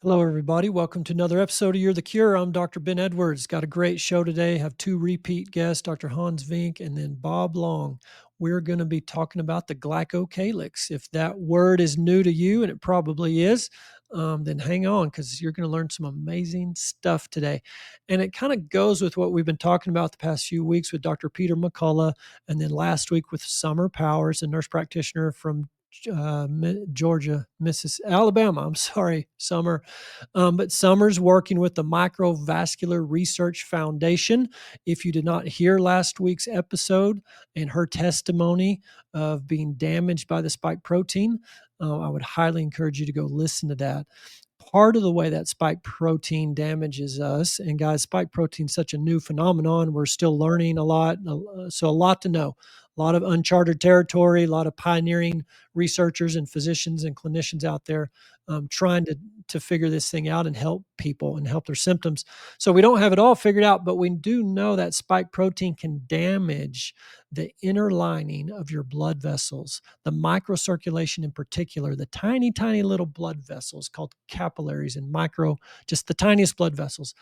Hello, everybody. Welcome to another episode of You're the Cure. I'm Dr. Ben Edwards. Got a great show today. Have two repeat guests, Dr. Hans Vink and then Bob Long. We're going to be talking about the glycocalyx. If that word is new to you, and it probably is, then hang on because you're going to learn some amazing stuff today. And it kind of goes with what we've been talking about the past few weeks with Dr. Peter McCullough, and then last week with Summer Powers, a nurse practitioner from Georgia, Alabama. I'm sorry, Summer. But Summer's working with the Microvascular Research Foundation. If you did not hear last week's episode and her testimony of being damaged by the spike protein, I would highly encourage you to go listen to that. Part of the way that spike protein damages us, and guys, spike protein is such a new phenomenon. We're still learning a lot, so a lot to know. A lot of uncharted territory, a lot of pioneering researchers and physicians and clinicians out there trying to figure this thing out and help people and help their symptoms. So we don't have it all figured out, but we do know that spike protein can damage the inner lining of your blood vessels, the microcirculation in particular, the tiny, tiny little blood vessels called capillaries and just the tiniest blood vessels.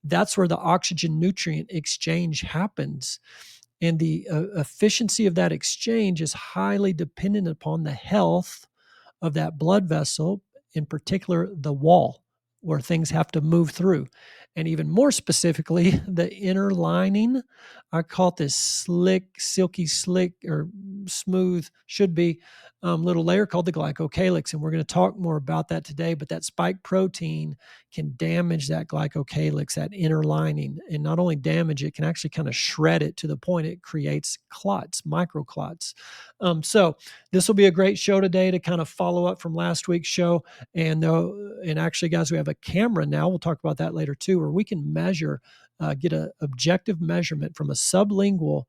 That's where the oxygen nutrient exchange happens. And the efficiency of that exchange is highly dependent upon the health of that blood vessel, in particular, the wall where things have to move through. And even more specifically, the inner lining. I call it this silky slick or smooth, should be little layer called the glycocalyx. And we're going to talk more about that today. But that spike protein can damage that glycocalyx, that inner lining. And not only damage it, can actually kind of shred it to the point it creates clots, microclots. So this will be a great show today to kind of follow up from last week's show. And actually, guys, we have a camera now. We'll talk about that later too, where we can measure, get an objective measurement from a sublingual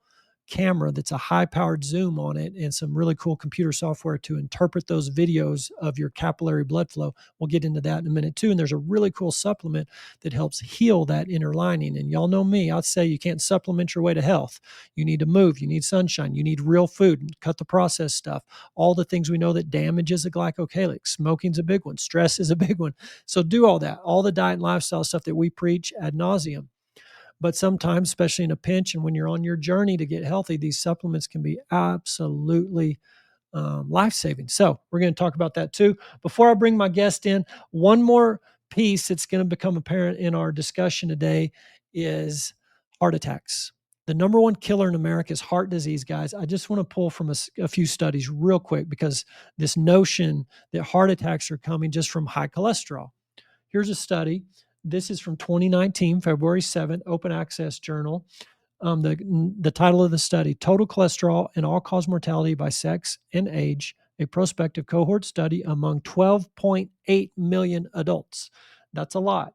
camera that's a high-powered zoom on it and some really cool computer software to interpret those videos of your capillary blood flow. We'll get into that in a minute too. And there's a really cool supplement that helps heal that inner lining. And y'all know me, I'd say you can't supplement your way to health. You need to move, you need sunshine, you need real food, and cut the processed stuff. All the things we know that damages the glycocalyx. Smoking's a big one, stress is a big one. So do all that, all the diet and lifestyle stuff that we preach ad nauseum. But sometimes, especially in a pinch and when you're on your journey to get healthy, these supplements can be absolutely life-saving. So we're going to talk about that too. Before I bring my guest in, one more piece that's going to become apparent in our discussion today is heart attacks. The number one killer in America is heart disease, guys. I just want to pull from a few studies real quick because this notion that heart attacks are coming just from high cholesterol. Here's a study. This is from 2019, February 7th, Open Access Journal. The title of the study, Total Cholesterol and All-Cause Mortality by Sex and Age, a prospective cohort study among 12.8 million adults. That's a lot.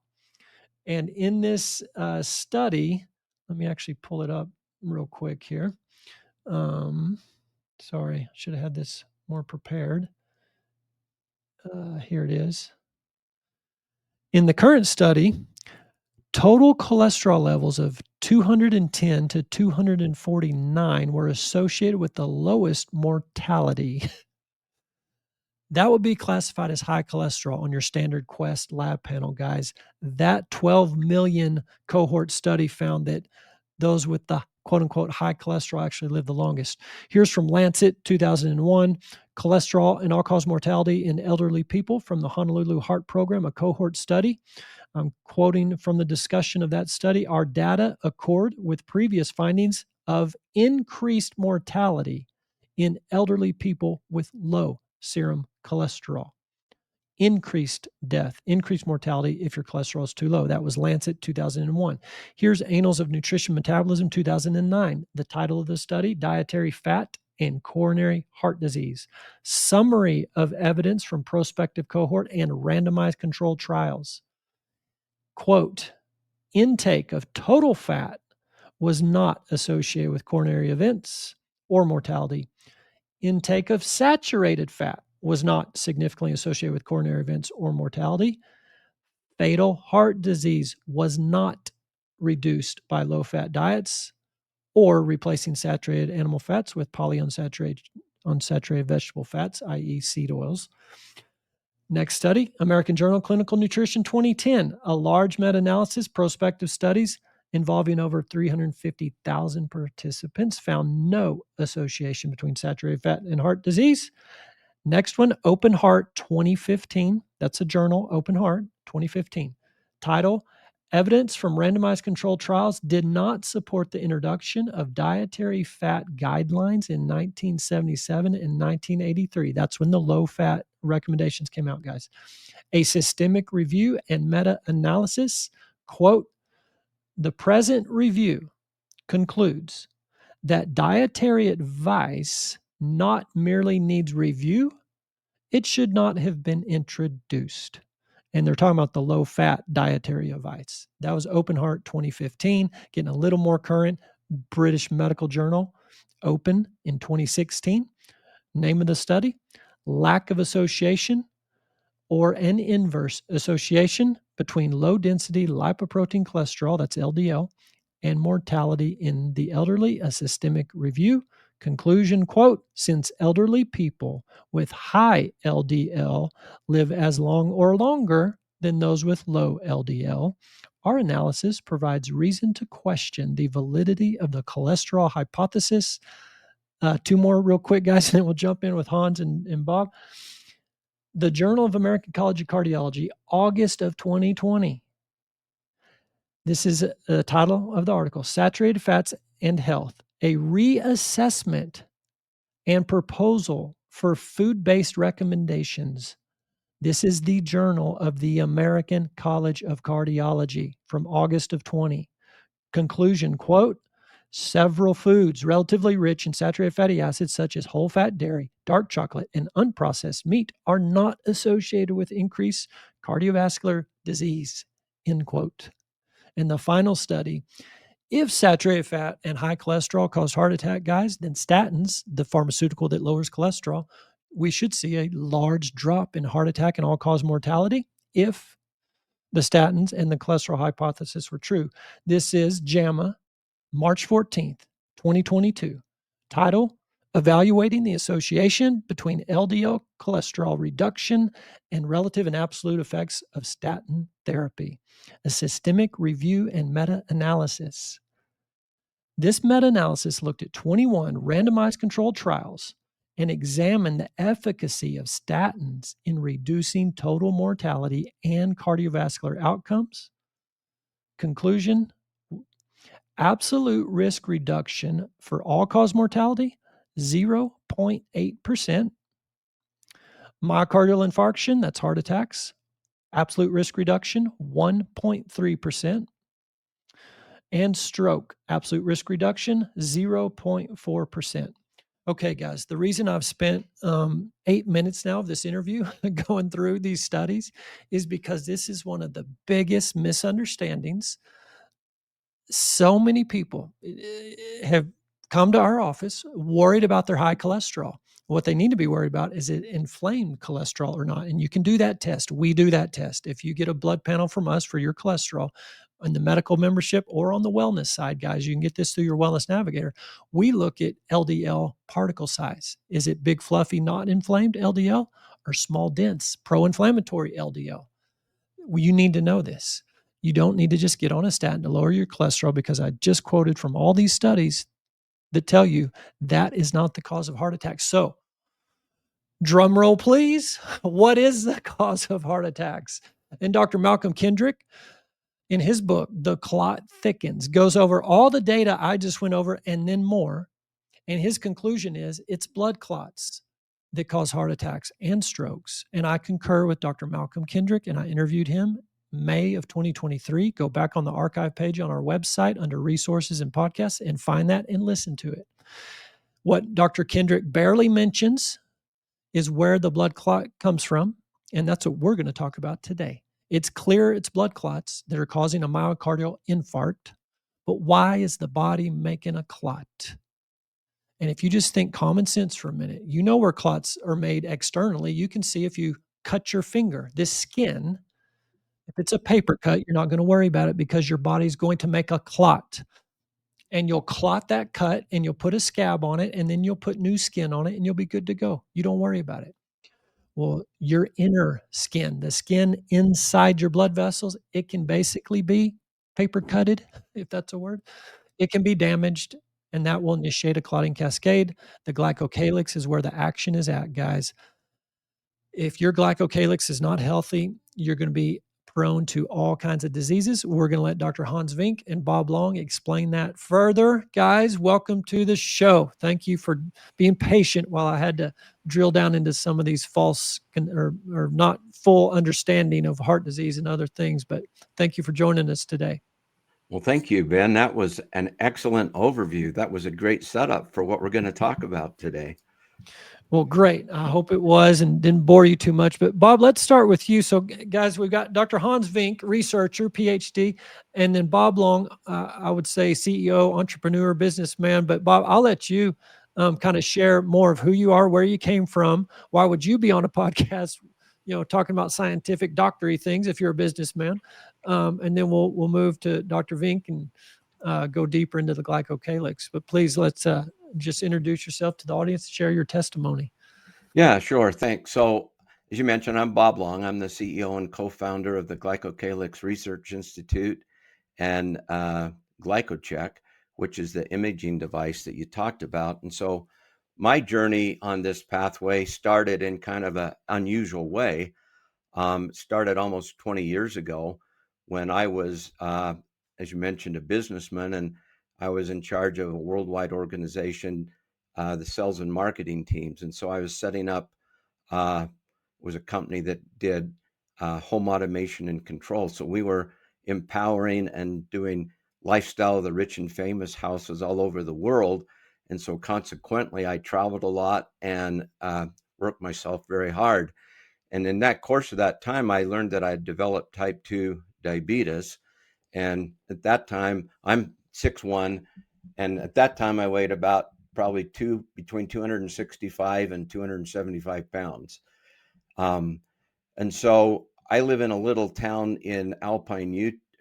And in this study, let me actually pull it up real quick here. Sorry, I should have had this more prepared. Here it is. In the current study, total cholesterol levels of 210 to 249 were associated with the lowest mortality. That would be classified as high cholesterol on your standard Quest lab panel, guys. That 12 million cohort study found that those with the quote-unquote high cholesterol actually live the longest. Here's from Lancet 2001, Cholesterol and All-Cause Mortality in Elderly People from the Honolulu Heart Program, a cohort study. I'm quoting from the discussion of that study. Our data accord with previous findings of increased mortality in elderly people with low serum cholesterol. Increased death, increased mortality if your cholesterol is too low. That was Lancet 2001. Here's Annals of Nutrition Metabolism 2009. The title of the study, Dietary Fat and Coronary Heart Disease. Summary of evidence from prospective cohort and randomized controlled trials. Quote, intake of total fat was not associated with coronary events or mortality. Intake of saturated fat was not significantly associated with coronary events or mortality. Fatal heart disease was not reduced by low-fat diets or replacing saturated animal fats with polyunsaturated vegetable fats, i.e. seed oils. Next study, American Journal of Clinical Nutrition 2010, a large meta-analysis, prospective studies involving over 350,000 participants found no association between saturated fat and heart disease. Next one, Open Heart 2015. That's a journal, Open Heart 2015. Title, Evidence from randomized controlled trials did not support the introduction of dietary fat guidelines in 1977 and 1983. That's when the low fat recommendations came out, guys. A systemic review and meta-analysis, quote, the present review concludes that dietary advice not merely needs review, it should not have been introduced. And they're talking about the low fat dietary advice. That was Open Heart 2015, getting a little more current. British Medical Journal, Open in 2016. Name of the study, lack of association or an inverse association between low density lipoprotein cholesterol, that's LDL, and mortality in the elderly, a systemic review. Conclusion, quote, since elderly people with high LDL live as long or longer than those with low LDL, our analysis provides reason to question the validity of the cholesterol hypothesis. Two more real quick, guys, and then we'll jump in with Hans and Bob. The Journal of American College of Cardiology, August of 2020. This is the title of the article, Saturated Fats and Health, a reassessment and proposal for food-based recommendations. This is the Journal of the American College of Cardiology from August of 20. Conclusion, quote, several foods relatively rich in saturated fatty acids such as whole fat dairy, dark chocolate, and unprocessed meat are not associated with increased cardiovascular disease, end quote. In the final study, if saturated fat and high cholesterol cause heart attack, guys, then statins, the pharmaceutical that lowers cholesterol, we should see a large drop in heart attack and all-cause mortality if the statins and the cholesterol hypothesis were true. This is JAMA, March 14th, 2022. Title, Evaluating the Association Between LDL Cholesterol Reduction and Relative and Absolute Effects of Statin Therapy, a systemic review and meta-analysis. This meta-analysis looked at 21 randomized controlled trials and examined the efficacy of statins in reducing total mortality and cardiovascular outcomes. Conclusion, absolute risk reduction for all-cause mortality, 0.8%. Myocardial infarction, that's heart attacks, absolute risk reduction, 1.3%. And stroke, absolute risk reduction, 0.4%. Okay, guys, the reason I've spent 8 minutes now of this interview going through these studies is because this is one of the biggest misunderstandings. So many people have come to our office worried about their high cholesterol. What they need to be worried about is it inflamed cholesterol or not. And you can do that test. We do that test. If you get a blood panel from us for your cholesterol in the medical membership or on the wellness side, guys, you can get this through your Wellness Navigator. We look at LDL particle size. Is it big, fluffy, not inflamed LDL or small, dense, pro-inflammatory LDL? You need to know this. You don't need to just get on a statin to lower your cholesterol because I just quoted from all these studies that tell you that is not the cause of heart attack. So, drum roll, please. What is the cause of heart attacks? And Dr. Malcolm Kendrick, in his book, The Clot Thickens, goes over all the data I just went over and then more. And his conclusion is it's blood clots that cause heart attacks and strokes. And I concur with Dr. Malcolm Kendrick, and I interviewed him May of 2023. Go back on the archive page on our website under resources and podcasts and find that and listen to it. What Dr. Kendrick barely mentions is where the blood clot comes from, and that's what we're going to talk about today. It's clear it's blood clots that are causing a myocardial infarct, but why is the body making a clot? And if you just think common sense for a minute, you know where clots are made externally. You can see if you cut your finger, this skin, if it's a paper cut, you're not going to worry about it because your body's going to make a clot. And you'll clot that cut and you'll put a scab on it and then you'll put new skin on it and you'll be good to go. You don't worry about it. Well, your inner skin, the skin inside your blood vessels, it can basically be paper cutted, if that's a word. It can be damaged, and that will initiate a clotting cascade. The glycocalyx is where the action is at, guys. If your glycocalyx is not healthy, you're going to be prone to all kinds of diseases. We're going to let Dr. Hans Vink and Bob Long explain that further. Guys, welcome to the show. Thank you for being patient while I had to drill down into some of these false or not full understanding of heart disease and other things. But thank you for joining us today. Well, thank you, Ben. That was an excellent overview. That was a great setup for what we're going to talk about today. Well, great. I hope it was and didn't bore you too much. But Bob, let's start with you. So, guys, we've got Dr. Hans Vink, researcher, PhD, and then Bob Long, I would say CEO, entrepreneur, businessman. But Bob, I'll let you kind of share more of who you are, where you came from. Why would you be on a podcast, talking about scientific doctory things if you're a businessman? And then we'll move to Dr. Vink and go deeper into the glycocalyx. But please, let's just introduce yourself to the audience, share your testimony. Yeah, sure. Thanks. So, as you mentioned, I'm Bob Long. I'm the CEO and co-founder of the Glycocalyx Research Institute and Glycocheck, which is the imaging device that you talked about. And so my journey on this pathway started in kind of an unusual way. Started almost 20 years ago when I was, as you mentioned, a businessman, and I was in charge of a worldwide organization, the sales and marketing teams. And so I was setting up, was a company that did home automation and control. So we were empowering and doing lifestyle of the rich and famous houses all over the world. And so consequently, I traveled a lot and worked myself very hard. And in that course of that time, I learned that I had developed type 2 diabetes. And at that time, I'm 6'1", and at that time I weighed about probably between 265 and 275 pounds. And so I live in a little town in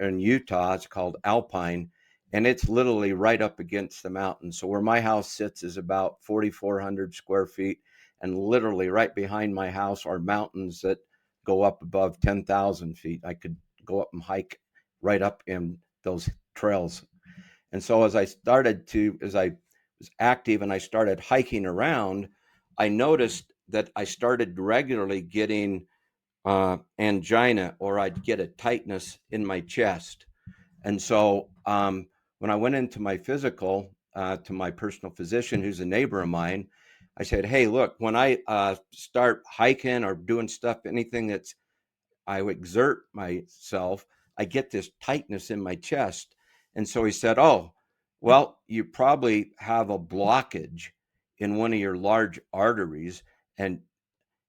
Utah. It's called Alpine, and it's literally right up against the mountain. So where my house sits is about 4,400 square feet, and literally right behind my house are mountains that go up above 10,000 feet. I could go up and hike right up in those trails. And so as I was active and I started hiking around, I noticed that I started regularly getting angina, or I'd get a tightness in my chest. And so when I went into my physical, to my personal physician, who's a neighbor of mine, I said, hey, look, when I start hiking or doing stuff, anything I exert myself, I get this tightness in my chest. And so he said, oh, well, you probably have a blockage in one of your large arteries. And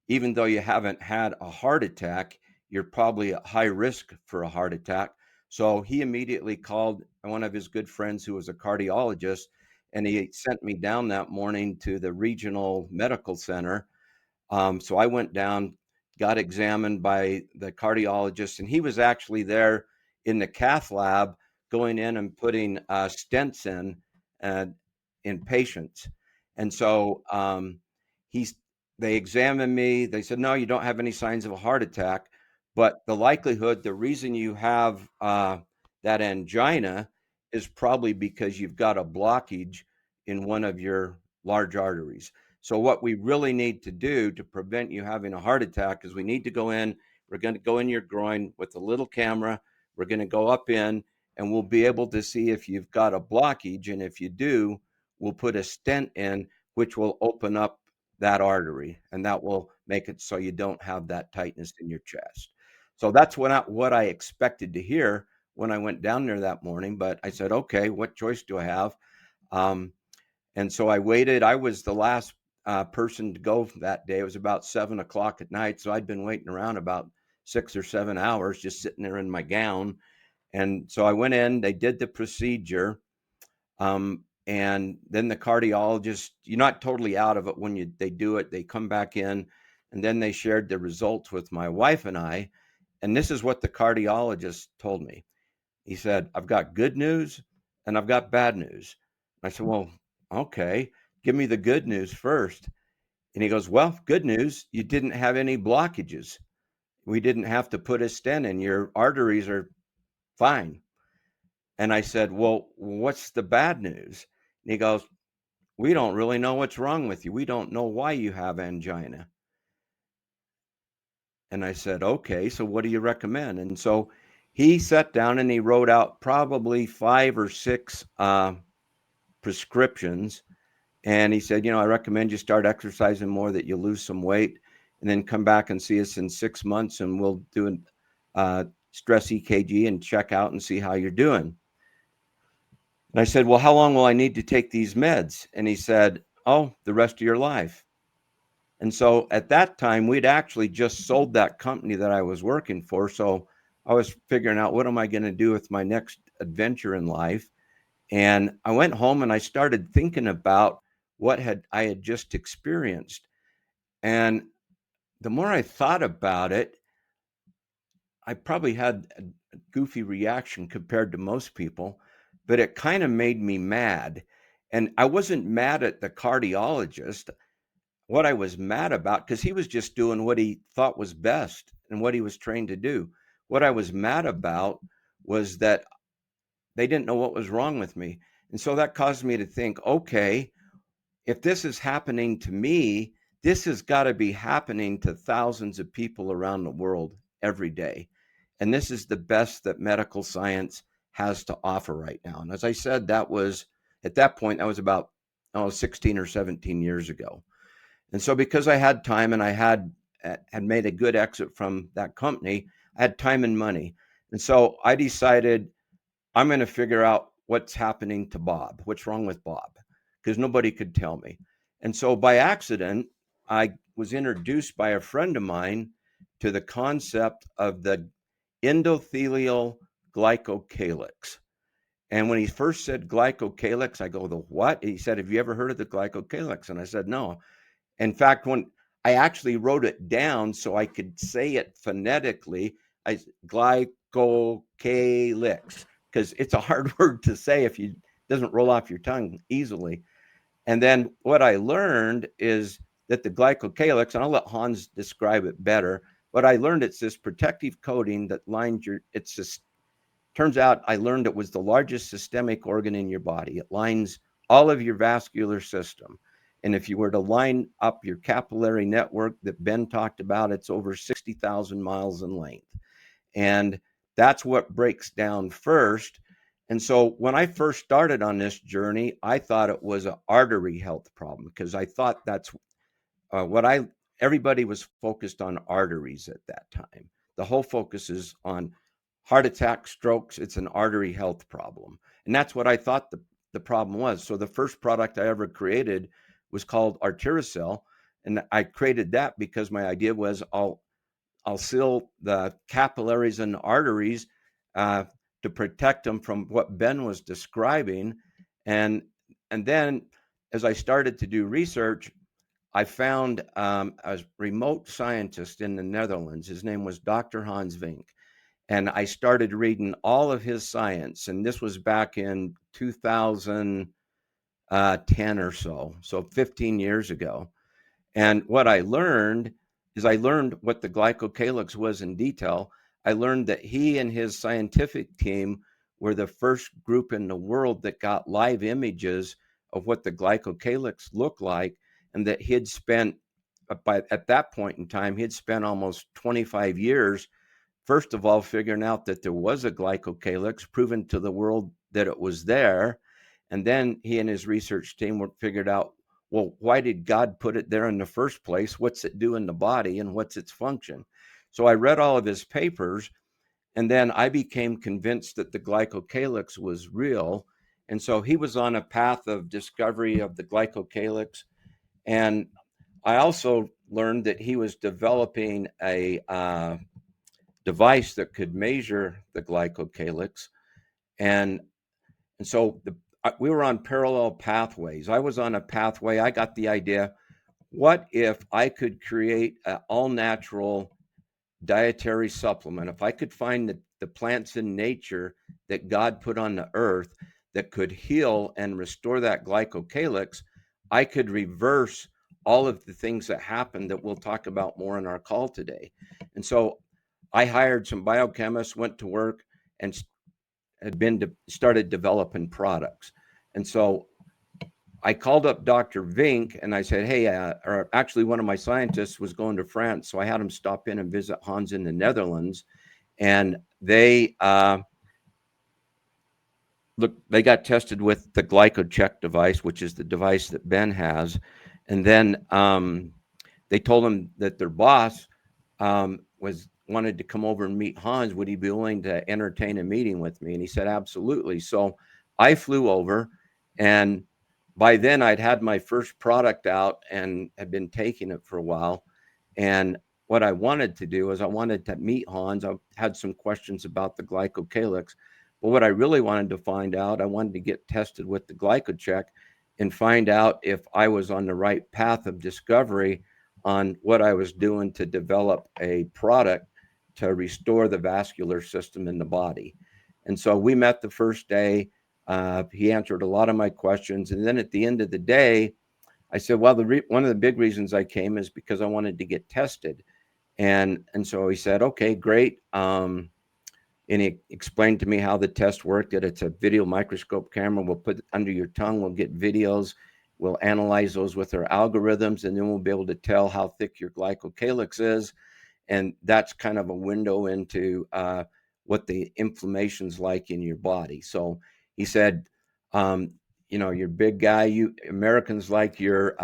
even though you haven't had a heart attack, you're probably at high risk for a heart attack. So he immediately called one of his good friends who was a cardiologist, and he sent me down that morning to the regional medical center. So I went down, got examined by the cardiologist, and he was actually there in the cath lab going in and putting stents in patients. And so they examined me. They said, no, you don't have any signs of a heart attack, but the reason you have that angina is probably because you've got a blockage in one of your large arteries. So what we really need to do to prevent you having a heart attack is we need to go in. We're going to go in your groin with a little camera. We're going to go up in, and we'll be able to see if you've got a blockage. And if you do, we'll put a stent in, which will open up that artery, and that will make it so you don't have that tightness in your chest. So that's what I expected to hear when I went down there that morning. But I said, okay, what choice do I have? And so I waited. I was the last person to go that day. It was about 7:00 at night. So I'd been waiting around about 6 or 7 hours, just sitting there in my gown. And so I went in, they did the procedure. And then the cardiologist, you're not totally out of it when they do it. They come back in, and then they shared the results with my wife and I. And this is what the cardiologist told me. He said, I've got good news and I've got bad news. I said, well, okay, give me the good news first. And he goes, well, good news, you didn't have any blockages. We didn't have to put a stent in. Your arteries are fine. And I said, well, what's the bad news? And he goes, we don't really know what's wrong with you. We don't know why you have angina. And I said, okay, so what do you recommend? And so he sat down and he wrote out probably 5 or 6 prescriptions. And he said, I recommend you start exercising more, that you lose some weight, and then come back and see us in 6 months and we'll do a stress EKG and check out and see how you're doing. And I said, well, how long will I need to take these meds? And he said, oh, the rest of your life. And so at that time, we'd actually just sold that company that I was working for. So I was figuring out, what am I going to do with my next adventure in life? And I went home and I started thinking about what I had just experienced. And the more I thought about it, I probably had a goofy reaction compared to most people, but it kind of made me mad. And I wasn't mad at the cardiologist. What I was mad about, because he was just doing what he thought was best and what he was trained to do. What I was mad about was that they didn't know what was wrong with me. And so that caused me to think, okay, if this is happening to me, this has got to be happening to thousands of people around the world every day. And this is the best that medical science has to offer right now. And as I said, that was about 16 or 17 years ago. And so because I had time and I had made a good exit from that company, I had time and money. And so I decided, I'm going to figure out what's happening to Bob, what's wrong with Bob, because nobody could tell me. And so by accident, I was introduced by a friend of mine to the concept of the endothelial glycocalyx. And when he first said glycocalyx, I go, the what? He said, have you ever heard of the glycocalyx? And I said, no. In fact, when I actually wrote it down so I could say it phonetically, glycocalyx, because it's a hard word to say if it doesn't roll off your tongue easily. And then what I learned is that the glycocalyx, and I'll let Hans describe it better, but I learned it's this protective coating that lines turns out I learned it was the largest systemic organ in your body. It lines all of your vascular system. And if you were to line up your capillary network that Ben talked about, it's over 60,000 miles in length. And that's what breaks down first. And so when I first started on this journey, I thought it was an artery health problem, because I thought that's everybody was focused on arteries at that time. The whole focus is on heart attack, strokes. It's an artery health problem. And that's what I thought the problem was. So the first product I ever created was called Artericell. And I created that because my idea was I'll seal the capillaries and arteries to protect them from what Ben was describing. And then as I started to do research, I found a remote scientist in the Netherlands. His name was Dr. Hans Vink. And I started reading all of his science. And this was back in 2010 or so 15 years ago. And what I learned is I learned what the glycocalyx was in detail. I learned that he and his scientific team were the first group in the world that got live images of what the glycocalyx looked like, and that he'd spent, at that point in time, he'd spent almost 25 years, first of all, figuring out that there was a glycocalyx, proving to the world that it was there. And then he and his research team figured out, well, why did God put it there in the first place? What's it do in the body and what's its function? So I read all of his papers, and then I became convinced that the glycocalyx was real. And so he was on a path of discovery of the glycocalyx. And I also learned that he was developing a device that could measure the glycocalyx. And so we were on parallel pathways. I was on a pathway. I got the idea, what if I could create an all-natural dietary supplement? If I could find the plants in nature that God put on the earth that could heal and restore that glycocalyx, I could reverse all of the things that happened that we'll talk about more in our call today. And so I hired some biochemists, went to work, and started developing products. And so I called up Dr. Vink and I said, hey, or actually one of my scientists was going to France. So I had him stop in and visit Hans in the Netherlands. And they got tested with the Glycocheck device, which is the device that Ben has. And then they told him that their boss wanted to come over and meet Hans. Would he be willing to entertain a meeting with me? And he said, absolutely. So I flew over, and by then I'd had my first product out and had been taking it for a while. And what I wanted to do is I wanted to meet Hans. I had some questions about the Glycocalyx, but what I really wanted to find out, I wanted to get tested with the Glycocheck and find out if I was on the right path of discovery on what I was doing to develop a product to restore the vascular system in the body. And so we met the first day. He answered a lot of my questions. And then at the end of the day, I said, well, one of the big reasons I came is because I wanted to get tested. And so he said, okay, great. And he explained to me how the test worked, that it's a video microscope camera. We'll put it under your tongue. We'll get videos. We'll analyze those with our algorithms, and then we'll be able to tell how thick your glycocalyx is. And that's kind of a window into what the inflammation's like in your body. So he said, you're big guy. You Americans like your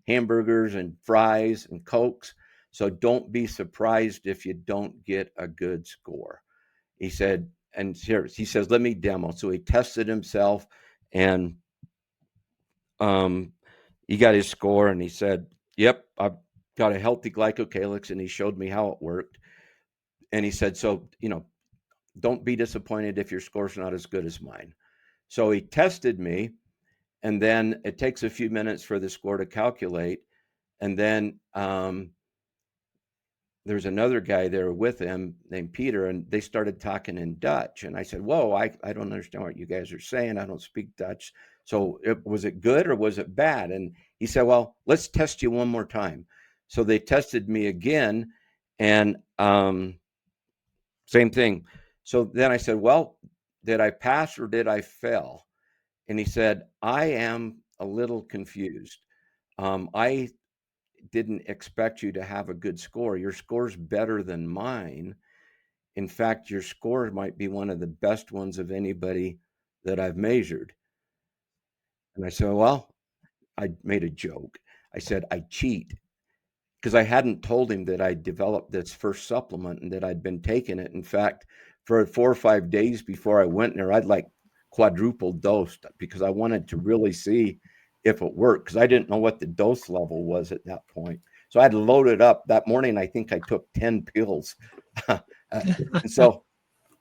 hamburgers and fries and Cokes. So don't be surprised if you don't get a good score. He said, and here he says, let me demo. So he tested himself, and he got his score, and he said, yep, I've got a healthy glycocalyx, and he showed me how it worked. And he said, so, don't be disappointed if your score's not as good as mine. So he tested me, and then it takes a few minutes for the score to calculate. And then there's another guy there with him named Peter, and they started talking in Dutch. And I said, whoa, I don't understand what you guys are saying. I don't speak Dutch. So was it good or was it bad? And he said, well, let's test you one more time. So they tested me again, and same thing. So then I said, well, did I pass or did I fail? And he said, I am a little confused. I didn't expect you to have a good score. Your score's better than mine. In fact, your score might be one of the best ones of anybody that I've measured. And I said, well, I made a joke. I said, I cheat, because I hadn't told him that I developed this first supplement and that I'd been taking it. In fact, for 4 or 5 days before I went there, I'd like quadruple dosed because I wanted to really see if it worked, because I didn't know what the dose level was at that point. So I'd loaded up that morning. I think I took 10 pills. and so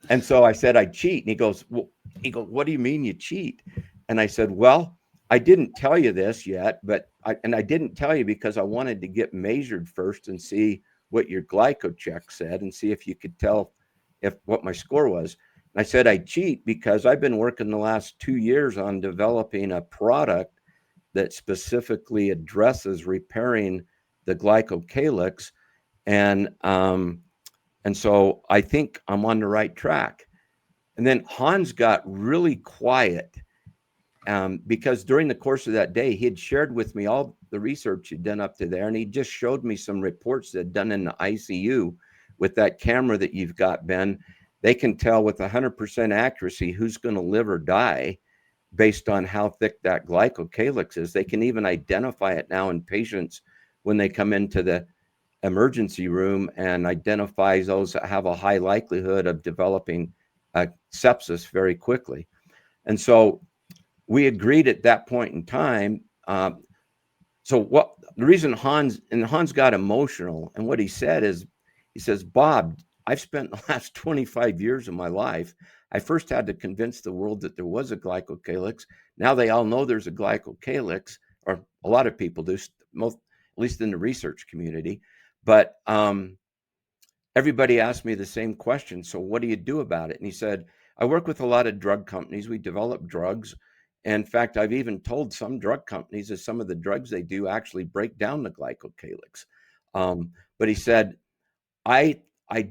I said, I cheat. And he goes, what do you mean you cheat? And I said, well, I didn't tell you this yet, but I didn't tell you because I wanted to get measured first and see what your Glycocheck said and see if you could tell what my score was. And I said, I cheat because I've been working the last 2 years on developing a product that specifically addresses repairing the glycocalyx. And so I think I'm on the right track. And then Hans got really quiet because during the course of that day, he had shared with me all the research he'd done up to there. And he just showed me some reports that had done in the ICU with that camera that you've got, Ben. They can tell with 100% accuracy who's going to live or die based on how thick that glycocalyx is. They can even identify it now in patients when they come into the emergency room, and identifies those that have a high likelihood of developing sepsis very quickly. And so we agreed at that point in time. So what the reason Hans got emotional, and what he said is, he says, Bob, I've spent the last 25 years of my life. I first had to convince the world that there was a glycocalyx. Now they all know there's a glycocalyx, or a lot of people do, most, at least in the research community. But everybody asked me the same question. So what do you do about it? And he said, I work with a lot of drug companies. We develop drugs. And in fact, I've even told some drug companies that some of the drugs they do actually break down the glycocalyx. But he said, I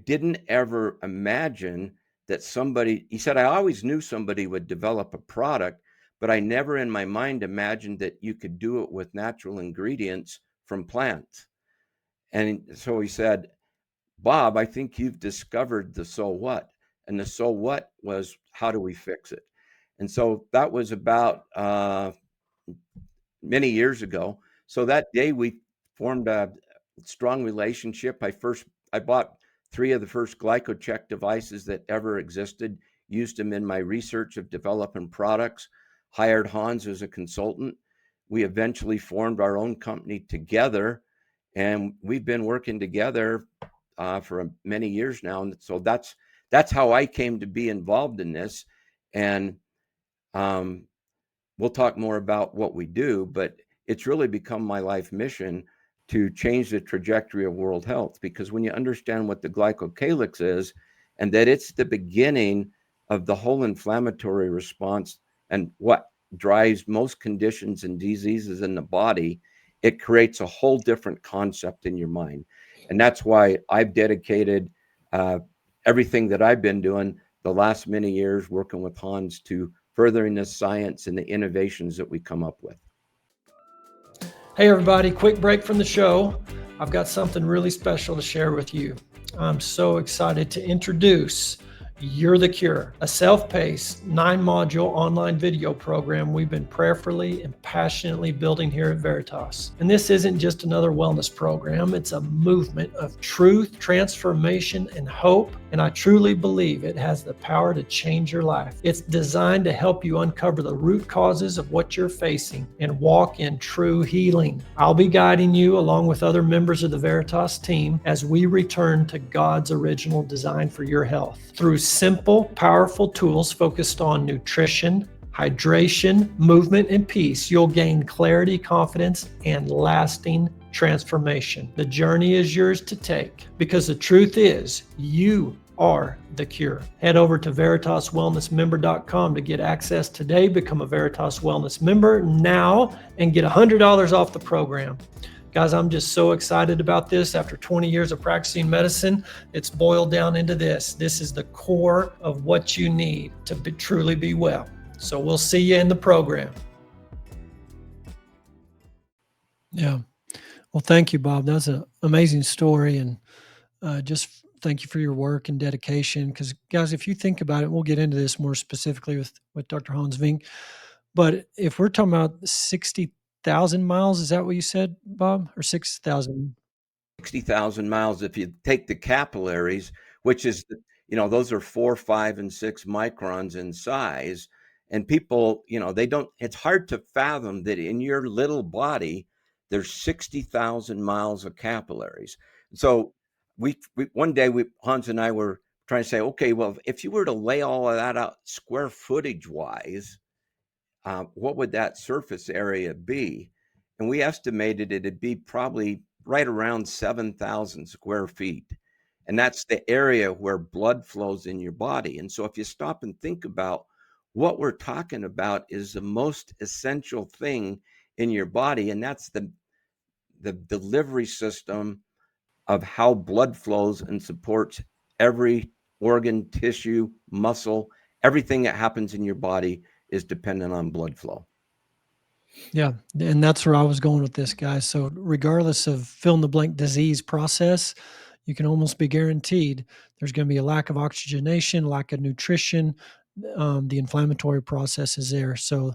didn't ever imagine that somebody, he said, I always knew somebody would develop a product, but I never in my mind imagined that you could do it with natural ingredients from plants. And so he said, Bob, I think you've discovered the so what. And the so what was, how do we fix it? And so that was about many years ago. So that day we formed a strong relationship. I bought 3 of the first Glycocheck devices that ever existed, used them in my research of developing products, hired Hans as a consultant. We eventually formed our own company together, and we've been working together for many years now. And so that's how I came to be involved in this. And we'll talk more about what we do, but it's really become my life mission to change the trajectory of world health. Because when you understand what the glycocalyx is, and that it's the beginning of the whole inflammatory response and what drives most conditions and diseases in the body, it creates a whole different concept in your mind. And that's why I've dedicated everything that I've been doing the last many years working with Hans to furthering the science and the innovations that we come up with. Hey, everybody, quick break from the show. I've got something really special to share with you. I'm so excited to introduce You're the Cure, a self-paced 9-module online video program we've been prayerfully and passionately building here at Veritas. And this isn't just another wellness program, it's a movement of truth, transformation, and hope. And I truly believe it has the power to change your life. It's designed to help you uncover the root causes of what you're facing and walk in true healing. I'll be guiding you along with other members of the Veritas team as we return to God's original design for your health. Through simple, powerful tools focused on nutrition, hydration, movement, and peace, you'll gain clarity, confidence, and lasting transformation. The journey is yours to take because the truth is you are the cure. Head over to veritaswellnessmember.com to get access today. Become a Veritas Wellness member now and get $100 off the program. Guys, I'm just so excited about this. After 20 years of practicing medicine, it's boiled down into this. This is the core of what you need to truly be well. So we'll see you in the program. Yeah. Well, thank you, Bob. That's an amazing story. And just thank you for your work and dedication. Because, guys, if you think about it, we'll get into this more specifically with Dr. Hans Vink. But if we're talking about 60,000 miles, is that what you said, Bob? Or 6,000? 60,000 miles if you take the capillaries, which is, those are 4, 5, and 6 microns in size. And people, it's hard to fathom that in your little body, there's 60,000 miles of capillaries. So we one day, Hans and I were trying to say, okay, well, if you were to lay all of that out square footage wise, what would that surface area be? And we estimated it'd be probably right around 7,000 square feet. And that's the area where blood flows in your body. And so if you stop and think about what we're talking about is the most essential thing in your body, and that's the delivery system of how blood flows and supports every organ, tissue, muscle, everything that happens in your body is dependent on blood flow. Yeah, and that's where I was going with this, guys. So regardless of fill in the blank disease process, you can almost be guaranteed there's going to be a lack of oxygenation, lack of nutrition. The inflammatory process is there. So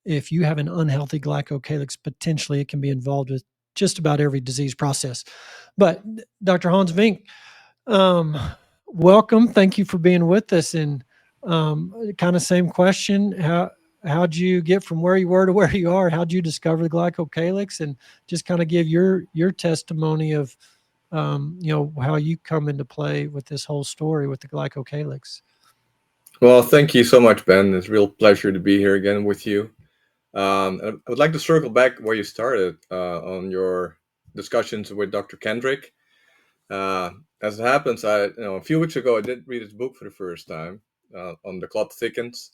if you have an unhealthy glycocalyx, potentially it can be involved with just about every disease process. But Dr. Hans Vink, welcome. Thank you for being with us. And kind of same question. How'd you get from where you were to where you are? How'd you discover the glycocalyx? And just kind of give your testimony of, how you come into play with this whole story with the glycocalyx. Well, thank you so much, Ben. It's a real pleasure to be here again with you. I would like to circle back where you started on your discussions with Dr. Kendrick. As it happens, a few weeks ago, I did read his book for the first time on the clot thickens.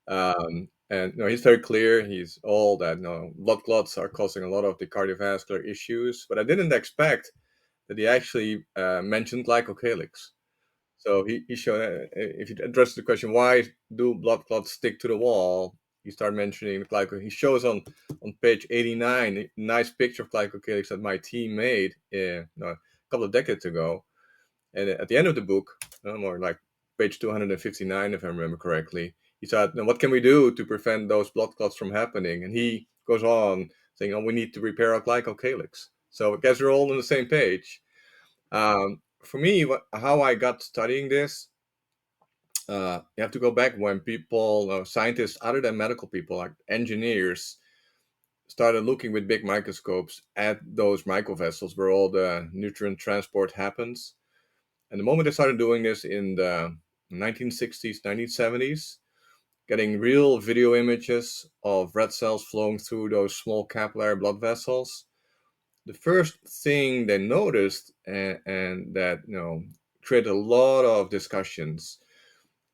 And he's very clear. He's all that blood clots are causing a lot of the cardiovascular issues. But I didn't expect that he actually mentioned glycocalyx. So he showed, if you address the question, why do blood clots stick to the wall? He started mentioning he shows on page 89 a nice picture of glycocalyx that my team made a couple of decades ago. And at the end of the book, more like page 259, if I remember correctly, he said, what can we do to prevent those blood clots from happening? And he goes on saying, we need to repair our glycocalyx. So I guess we're all on the same page. For me, how I got studying this, you have to go back when people, scientists other than medical people, like engineers, started looking with big microscopes at those microvessels where all the nutrient transport happens. And the moment they started doing this in the 1960s, 1970s, getting real video images of red cells flowing through those small capillary blood vessels, the first thing they noticed, and that created a lot of discussions,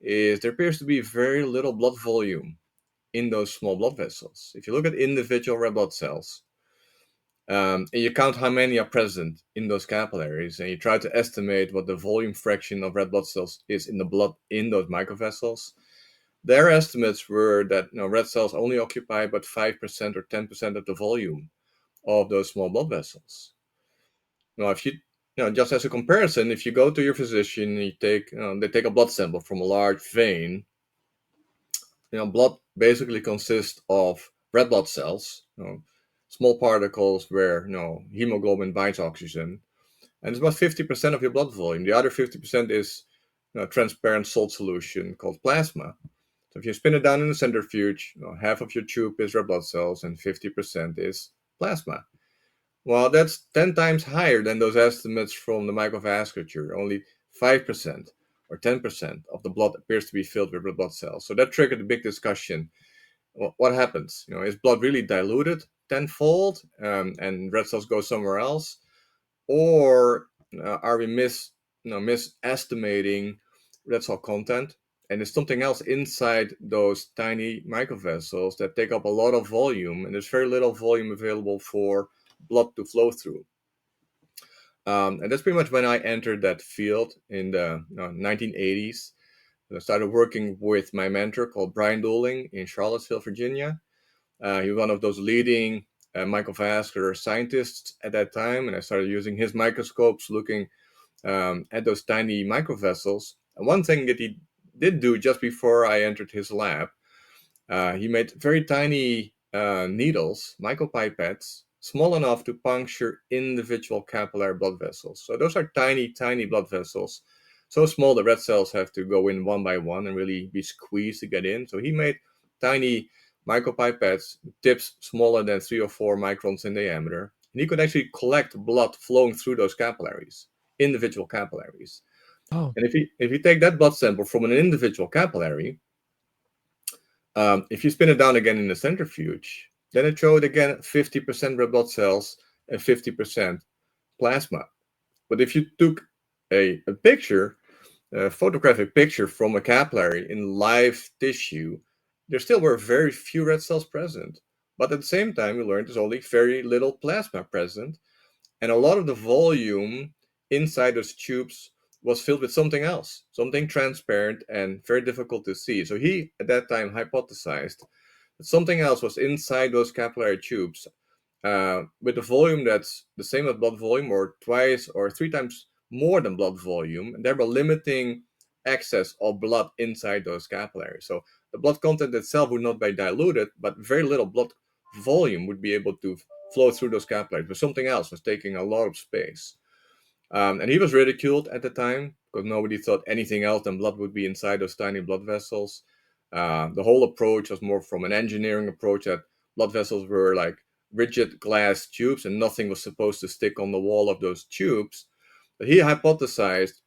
is there appears to be very little blood volume in those small blood vessels. If you look at individual red blood cells, and you count how many are present in those capillaries, and you try to estimate what the volume fraction of red blood cells is in the blood in those microvessels, their estimates were that red cells only occupy about 5% or 10% of the volume of those small blood vessels. Now, if you, just as a comparison, if you go to your physician and they take a blood sample from a large vein, blood basically consists of red blood cells, small particles where hemoglobin binds oxygen, and it's about 50% of your blood volume. The other 50% is transparent salt solution called plasma. So if you spin it down in the centrifuge, half of your tube is red blood cells and 50% is plasma. Well, that's 10 times higher than those estimates from the microvasculature. Only 5% or 10% of the blood appears to be filled with red blood cells. So that triggered a big discussion. What happens? Is blood really diluted tenfold and red cells go somewhere else? Or are we misestimating red cell content? And there's something else inside those tiny microvessels that take up a lot of volume, and there's very little volume available for blood to flow through. And that's pretty much when I entered that field in the 1980s. I started working with my mentor called Brian Dooling in Charlottesville, Virginia. He was one of those leading microvascular scientists at that time, and I started using his microscopes, looking at those tiny microvessels. And one thing that he did do just before I entered his lab, he made very tiny needles, micropipettes, small enough to puncture individual capillary blood vessels. So those are tiny, tiny blood vessels, so small that red cells have to go in one by one and really be squeezed to get in. So he made tiny micropipettes, tips smaller than 3 or 4 microns in diameter, and he could actually collect blood flowing through those capillaries, individual capillaries. Oh, And if you take that blood sample from an individual capillary, if you spin it down again in the centrifuge, then it showed again 50% red blood cells and 50% plasma. But if you took a picture, a photographic picture from a capillary in live tissue, there still were very few red cells present. But at the same time, we learned there's only very little plasma present. And a lot of the volume inside those tubes was filled with something else, something transparent and very difficult to see. So he, at that time, hypothesized that something else was inside those capillary tubes with a volume that's the same as blood volume or twice or 3 times more than blood volume, and thereby limiting access of blood inside those capillaries. So the blood content itself would not be diluted, but very little blood volume would be able to flow through those capillaries, but something else was taking a lot of space. And he was ridiculed at the time because nobody thought anything else than blood would be inside those tiny blood vessels. The whole approach was more from an engineering approach that blood vessels were like rigid glass tubes and nothing was supposed to stick on the wall of those tubes. But he hypothesized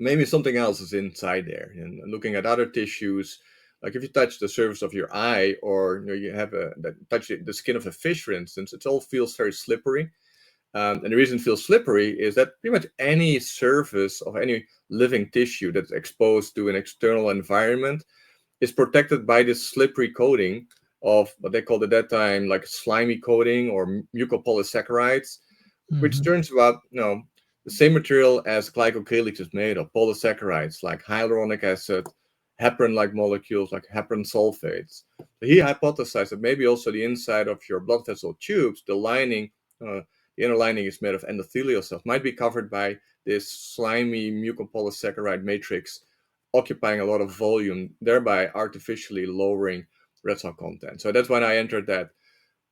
maybe something else is inside there. And looking at other tissues, like if you touch the surface of your eye, or you have touch the skin of a fish, for instance, it all feels very slippery. And the reason it feels slippery is that pretty much any surface of any living tissue that's exposed to an external environment is protected by this slippery coating of what they called at that time like slimy coating or mucopolysaccharides, which turns out, the same material as glycocalyx is made of, polysaccharides like hyaluronic acid, heparin-like molecules like heparin sulfates. So he hypothesized that maybe also the inside of your blood vessel tubes, the lining, the inner lining is made of endothelial cells, might be covered by this slimy mucopolysaccharide matrix occupying a lot of volume, thereby artificially lowering red cell content. So that's when I entered that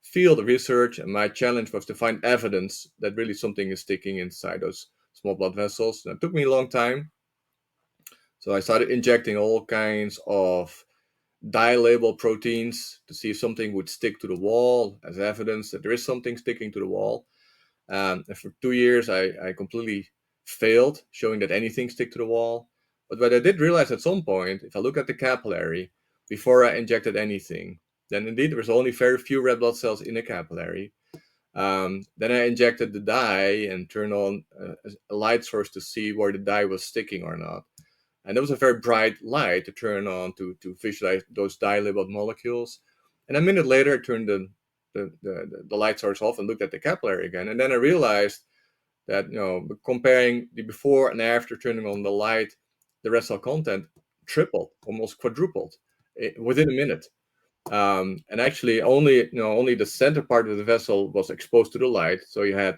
field of research, and my challenge was to find evidence that really something is sticking inside those small blood vessels. And it took me a long time. So I started injecting all kinds of dye-labeled proteins to see if something would stick to the wall as evidence that there is something sticking to the wall. And for 2 years, I completely failed showing that anything stick to the wall. But what I did realize at some point, if I look at the capillary before I injected anything, then indeed there was only very few red blood cells in the capillary. Then I injected the dye and turned on a light source to see where the dye was sticking or not. And there was a very bright light to turn on to visualize those dye-labeled molecules. And a minute later, I turned the light source off and looked at the capillary again. And then I realized that, comparing the before and after turning on the light, the red cell content tripled, almost quadrupled within a minute. And actually only the center part of the vessel was exposed to the light. So you had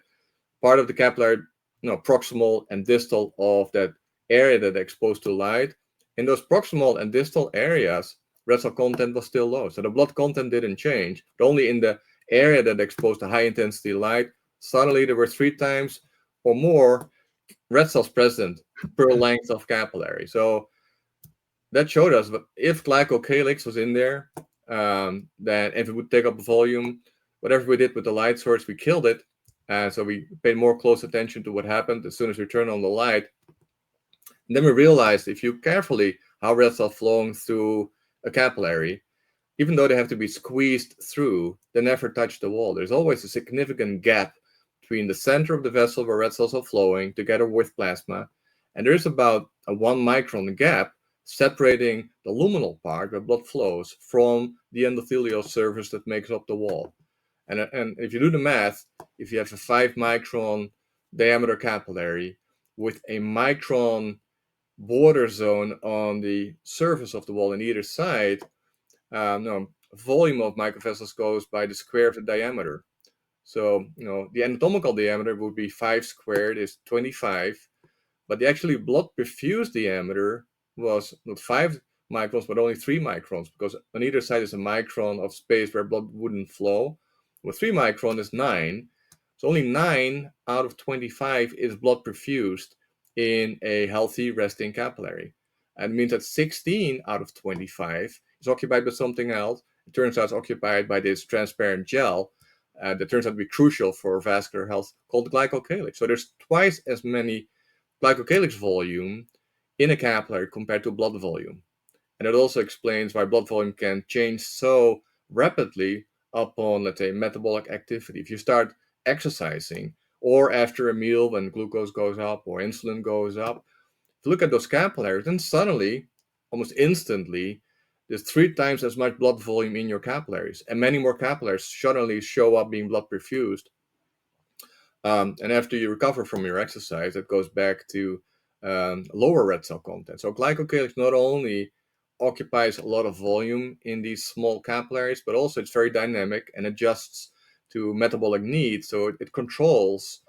part of the capillary, proximal and distal of that area that exposed to light. In those proximal and distal areas, red cell content was still low. So the blood content didn't change, but only in the area that exposed to high intensity light, suddenly there were 3 times or more red cells present per length of capillary. So that showed us that if glycocalyx was in there, then if it would take up volume, whatever we did with the light source, we killed it. So we paid more close attention to what happened as soon as we turned on the light. And then we realized if you carefully how red cells flowing through a capillary, even though they have to be squeezed through, they never touch the wall. There's always a significant gap between the center of the vessel where red cells are flowing together with plasma, and there's about a 1 micron gap separating the luminal part where blood flows from the endothelial surface that makes up the wall. And if you do the math, if you have a 5 micron diameter capillary with a micron border zone on the surface of the wall on either side, volume of microvessels goes by the square of the diameter. So, the anatomical diameter would be 5 squared is 25, but the actually blood perfused diameter was not 5 microns, but only 3 microns, because on either side is a micron of space where blood wouldn't flow. With 3 micron is 9. So only 9 out of 25 is blood perfused in a healthy resting capillary. And it means that 16 out of 25 is occupied by something else. It turns out it's occupied by this transparent gel that turns out to be crucial for vascular health called glycocalyx. So there's twice as many glycocalyx volume in a capillary compared to blood volume. And it also explains why blood volume can change so rapidly upon, let's say, metabolic activity. If you start exercising or after a meal when glucose goes up or insulin goes up, if you look at those capillaries, then suddenly, almost instantly, there's 3 times as much blood volume in your capillaries, and many more capillaries suddenly show up being blood perfused. And after you recover from your exercise, it goes back to lower red cell content. So glycocalyx not only occupies a lot of volume in these small capillaries, but also it's very dynamic and adjusts to metabolic needs. So it controls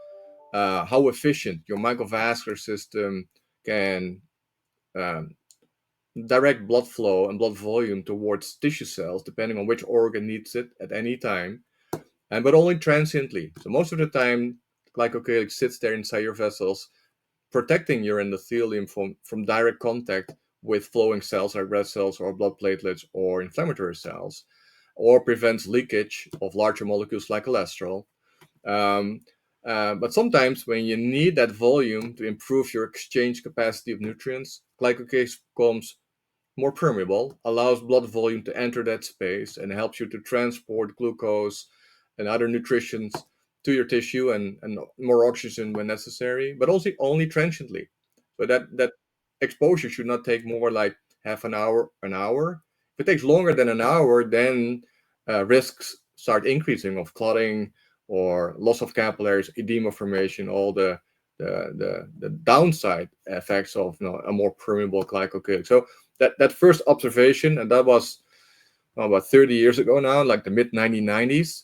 how efficient your microvascular system can direct blood flow and blood volume towards tissue cells, depending on which organ needs it at any time, but only transiently. So most of the time, glycocalyx sits there inside your vessels, protecting your endothelium from direct contact with flowing cells like red cells or blood platelets or inflammatory cells, or prevents leakage of larger molecules like cholesterol. But sometimes when you need that volume to improve your exchange capacity of nutrients, glycocalyx becomes more permeable, allows blood volume to enter that space, and helps you to transport glucose and other nutrients to your tissue and more oxygen when necessary, but also only transiently. So that exposure should not take more like half an hour, If it takes longer than an hour, then risks start increasing of clotting or loss of capillaries, edema formation, all the downside effects of a more permeable glycocalyx. So that first observation, and that was about 30 years ago now, like the mid 1990s,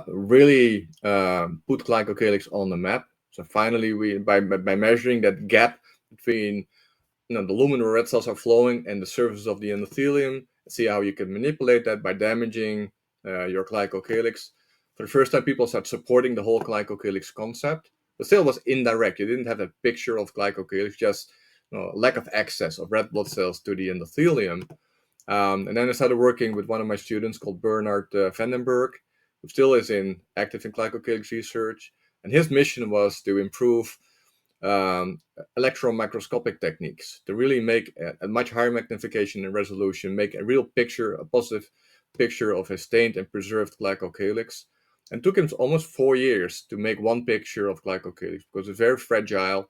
really put glycocalyx on the map. So finally, we by measuring that gap between the luminal red cells are flowing and the surface of the endothelium, see how you can manipulate that by damaging your glycocalyx. For the first time, people start supporting the whole glycocalyx concept, but still was indirect. You didn't have a picture of glycocalyx, just lack of access of red blood cells to the endothelium. And then I started working with one of my students called Bernard Vandenberg, who still is active in glycocalyx research. And his mission was to improve electron microscopic techniques to really make a much higher magnification and resolution, make a real picture, a positive picture of a stained and preserved glycocalyx. And it took him almost 4 years to make one picture of glycocalyx because it's very fragile.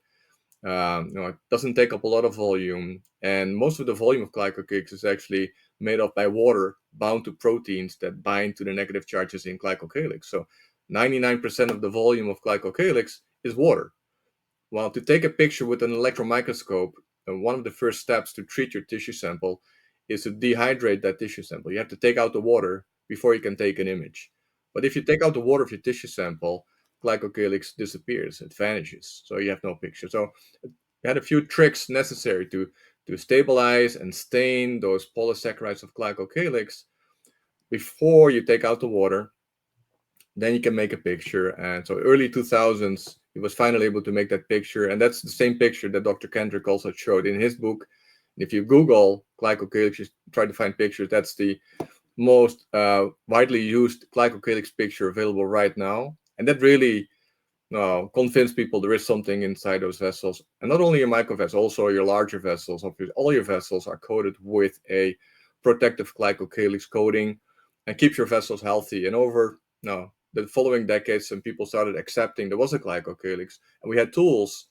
It doesn't take up a lot of volume, and most of the volume of glycocalyx is actually made up by water bound to proteins that bind to the negative charges in glycocalyx. So 99% of the volume of glycocalyx is water. Well, to take a picture with an electron microscope, one of the first steps to treat your tissue sample is to dehydrate that tissue sample. You have to take out the water before you can take an image. But if you take out the water of your tissue sample, glycocalyx disappears, it vanishes, so you have no picture. So you had a few tricks necessary to stabilize and stain those polysaccharides of glycocalyx before you take out the water. Then you can make a picture. And so early 2000s, he was finally able to make that picture. And that's the same picture that Dr. Kendrick also showed in his book. If you Google glycocalyx, you try to find pictures, that's the most widely used glycocalyx picture available right now. And that really convinced people there is something inside those vessels. And not only your microvessels, also your larger vessels. All your vessels are coated with a protective glycocalyx coating and keeps your vessels healthy. And over the following decades, some people started accepting there was a glycocalyx, and we had tools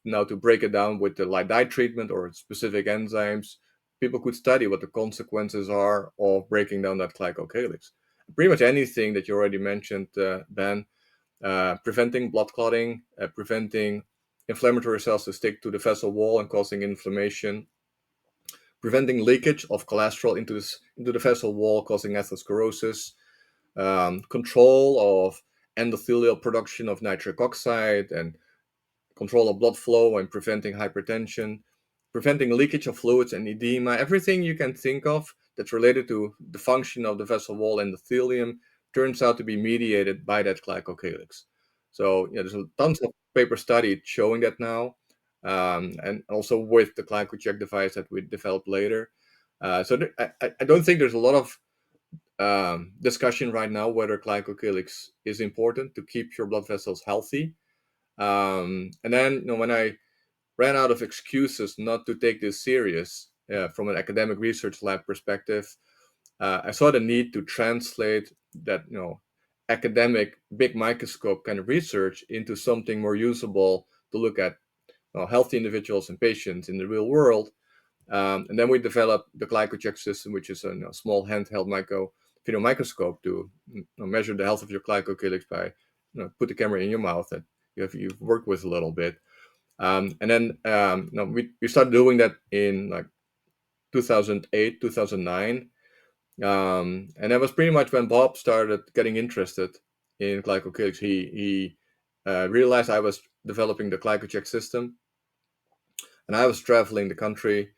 now to break it down with the light dye treatment or specific enzymes. People could study what the consequences are of breaking down that glycocalyx. Pretty much anything that you already mentioned, Ben, preventing blood clotting, preventing inflammatory cells to stick to the vessel wall and causing inflammation, preventing leakage of cholesterol into the vessel wall, causing atherosclerosis, control of endothelial production of nitric oxide, and control of blood flow and preventing hypertension, preventing leakage of fluids and edema. Everything you can think of that's related to the function of the vessel wall endothelium turns out to be mediated by that glycocalyx. So there's tons of paper studies showing that now, and also with the GlycoCheck device that we developed later. I don't think there's a lot of discussion right now whether glycocalyx is important to keep your blood vessels healthy. And then when I ran out of excuses not to take this serious from an academic research lab perspective, I saw the need to translate that academic big microscope kind of research into something more usable to look at healthy individuals and patients in the real world. And then we developed the GlycoCheck system, which is a small handheld video microscope to measure the health of your glycocalyx by put the camera in your mouth that you've worked with a little bit. And then we started doing that in like 2008, 2009. And that was pretty much when Bob started getting interested in glycocalyx. He realized I was developing the GlycoCheck system, and I was traveling the country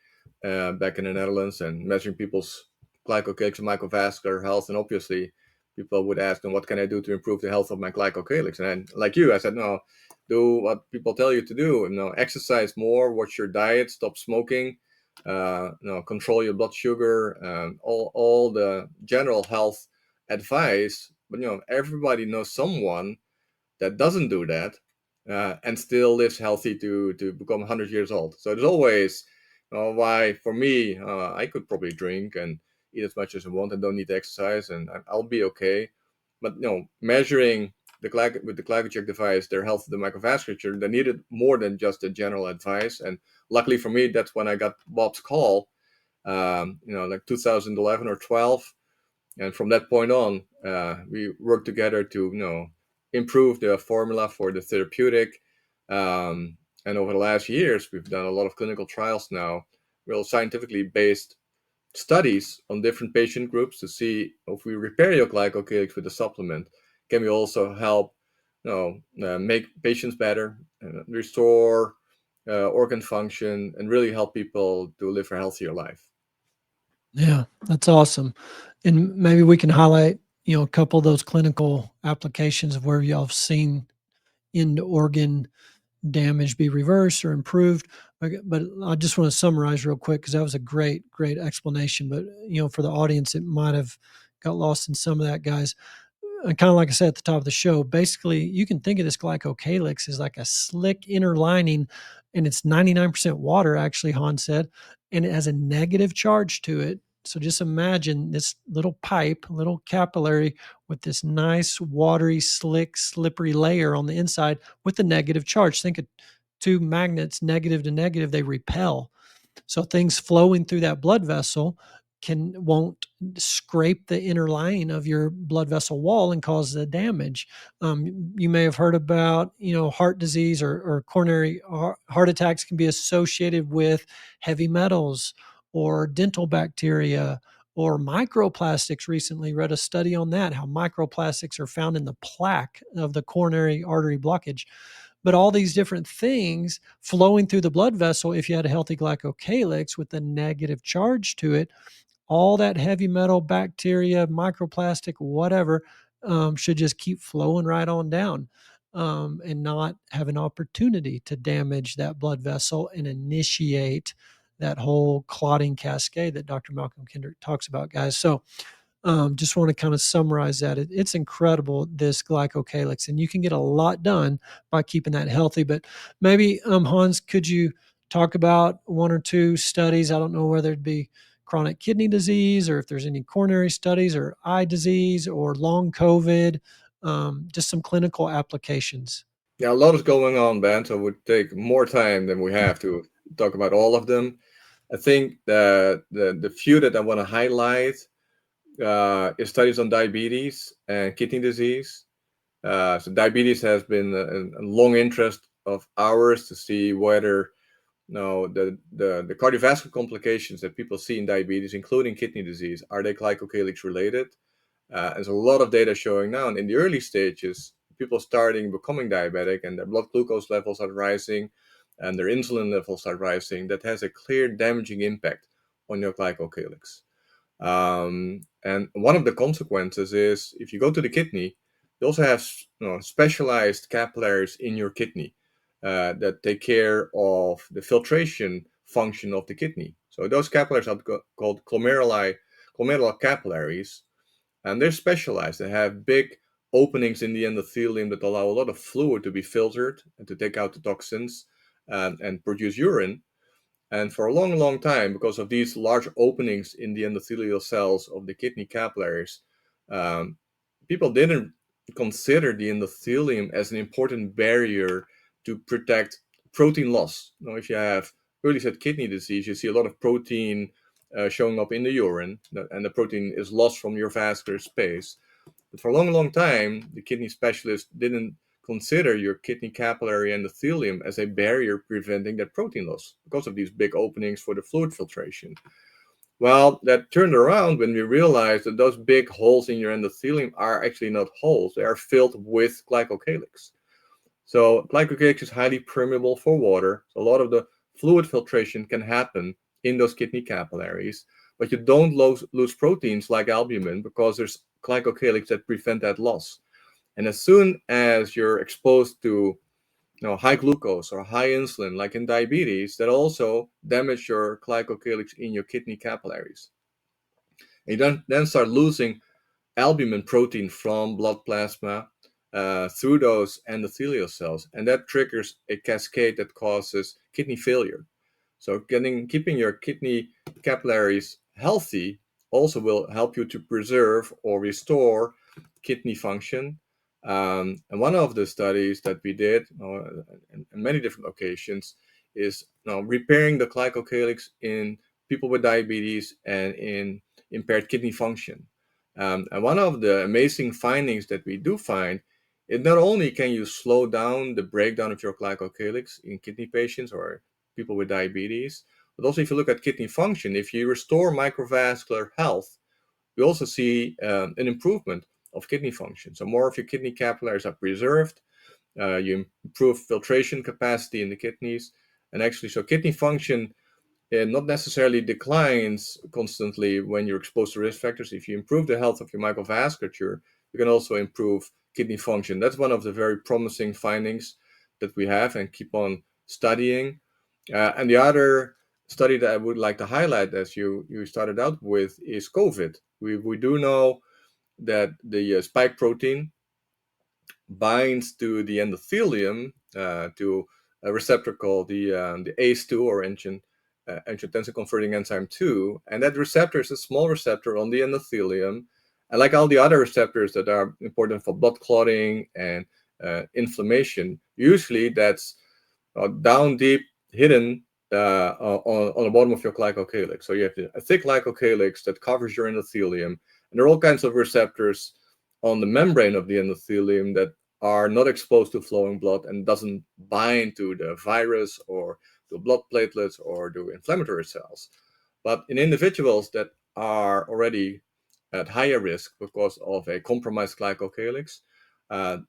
back in the Netherlands and measuring people's glycocalyx and microvascular health. And obviously, people would ask, what can I do to improve the health of my glycocalyx? And like you, I said, no, do what people tell you to do. Exercise more, watch your diet, stop smoking, control your blood sugar, all the general health advice. But everybody knows someone that doesn't do that and still lives healthy to become 100 years old. So there's always why for me, I could probably drink and eat as much as I want and don't need to exercise and I'll be okay. But measuring with the GlycoCheck device, their health of the microvasculature, they needed more than just the general advice. And luckily for me, that's when I got Bob's call. like 2011 or 12. And from that point on, we worked together to improve the formula for the therapeutic. And over the last years, we've done a lot of clinical trials now, real scientifically based studies on different patient groups to see if we repair your glycocalyx with a supplement, can we also help make patients better, restore organ function, and really help people to live a healthier life. Yeah, that's awesome. And maybe we can highlight, a couple of those clinical applications of where y'all have seen end organ damage be reversed or improved. But I just want to summarize real quick because that was a great, great explanation. But for the audience, it might have got lost in some of that, guys. Kind of like I said at the top of the show, basically you can think of this glycocalyx as like a slick inner lining, and it's 99% water, actually, Hans said, and it has a negative charge to it. So just imagine this little pipe, little capillary with this nice watery, slick, slippery layer on the inside with the negative charge. Think of two magnets, negative to negative, they repel. So things flowing through that blood vessel won't scrape the inner lining of your blood vessel wall and cause the damage. You may have heard about, heart disease or coronary heart attacks can be associated with heavy metals or dental bacteria or microplastics. Recently read a study on that, how microplastics are found in the plaque of the coronary artery blockage. But all these different things flowing through the blood vessel, if you had a healthy glycocalyx with a negative charge to it, all that heavy metal, bacteria, microplastic, whatever, should just keep flowing right on down, and not have an opportunity to damage that blood vessel and initiate that whole clotting cascade that Dr. Malcolm Kendrick talks about, guys. So just want to kind of summarize that. It's incredible, this glycocalyx, and you can get a lot done by keeping that healthy. But maybe, Hans, could you talk about one or two studies? I don't know whether it be chronic kidney disease or if there's any coronary studies or eye disease or long COVID, just some clinical applications. Yeah, a lot is going on, Ben, so it would take more time than we have to talk about all of them. I think that the few that I want to highlight is studies on diabetes and kidney disease. So diabetes has been a long interest of ours to see whether the cardiovascular complications that people see in diabetes, including kidney disease, are they glycocalyx related? There's a lot of data showing now in the early stages, people starting becoming diabetic and their blood glucose levels are rising and their insulin levels are rising. That has a clear damaging impact on your glycocalyx. And one of the consequences is if you go to the kidney, you also have specialized capillaries in your kidney that take care of the filtration function of the kidney. So those capillaries are called glomerular capillaries, and they're specialized. They have big openings in the endothelium that allow a lot of fluid to be filtered and to take out the toxins and produce urine. And for a long, long time, because of these large openings in the endothelial cells of the kidney capillaries, um, people didn't consider the endothelium as an important barrier to protect protein loss. Now, if you have early set kidney disease, you see a lot of protein showing up in the urine, and the protein is lost from your vascular space. But for a long, long time, the kidney specialist didn't consider your kidney capillary endothelium as a barrier preventing that protein loss because of these big openings for the fluid filtration. Well, that turned around when we realized that those big holes in your endothelium are actually not holes, they are filled with glycocalyx. So glycocalyx is highly permeable for water. So a lot of the fluid filtration can happen in those kidney capillaries, but you don't lose proteins like albumin because there's glycocalyx that prevent that loss. And as soon as you're exposed to high glucose or high insulin, like in diabetes, that also damage your glycocalyx in your kidney capillaries. And you then start losing albumin protein from blood plasma through those endothelial cells, and that triggers a cascade that causes kidney failure. So keeping your kidney capillaries healthy also will help you to preserve or restore kidney function. And one of the studies that we did in many different occasions is repairing the glycocalyx in people with diabetes and in impaired kidney function. And one of the amazing findings that we do find is not only can you slow down the breakdown of your glycocalyx in kidney patients or people with diabetes, but also if you look at kidney function, if you restore microvascular health, we also see an improvement of kidney function. So more of your kidney capillaries are preserved, you improve filtration capacity in the kidneys, and actually, so kidney function not necessarily declines constantly when you're exposed to risk factors. If you improve the health of your microvasculature, you can also improve kidney function. That's one of the very promising findings that we have and keep on studying. And the other study that I would like to highlight, as you started out with, is COVID. We do know that the spike protein binds to the endothelium, to a receptor called the ACE2, or angiotensin converting enzyme 2, and that receptor is a small receptor on the endothelium, and like all the other receptors that are important for blood clotting and inflammation, usually that's down deep, hidden on the bottom of your glycocalyx. So you have a thick glycocalyx that covers your endothelium, and there are all kinds of receptors on the membrane of the endothelium that are not exposed to flowing blood and doesn't bind to the virus or to blood platelets or to inflammatory cells. But in individuals that are already at higher risk because of a compromised glycocalyx,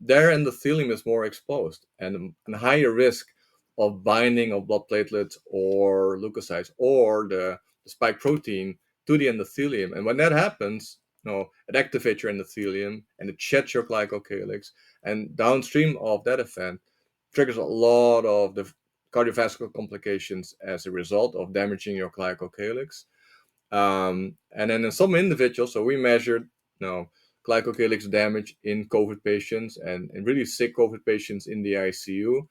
their endothelium is more exposed and higher risk of binding of blood platelets or leukocytes or the spike protein to the endothelium. And when that happens, it activates your endothelium and it sheds your glycocalyx. And downstream of that event, triggers a lot of the cardiovascular complications as a result of damaging your glycocalyx. And then in some individuals, so we measured, glycocalyx damage in COVID patients and really sick COVID patients in the ICU.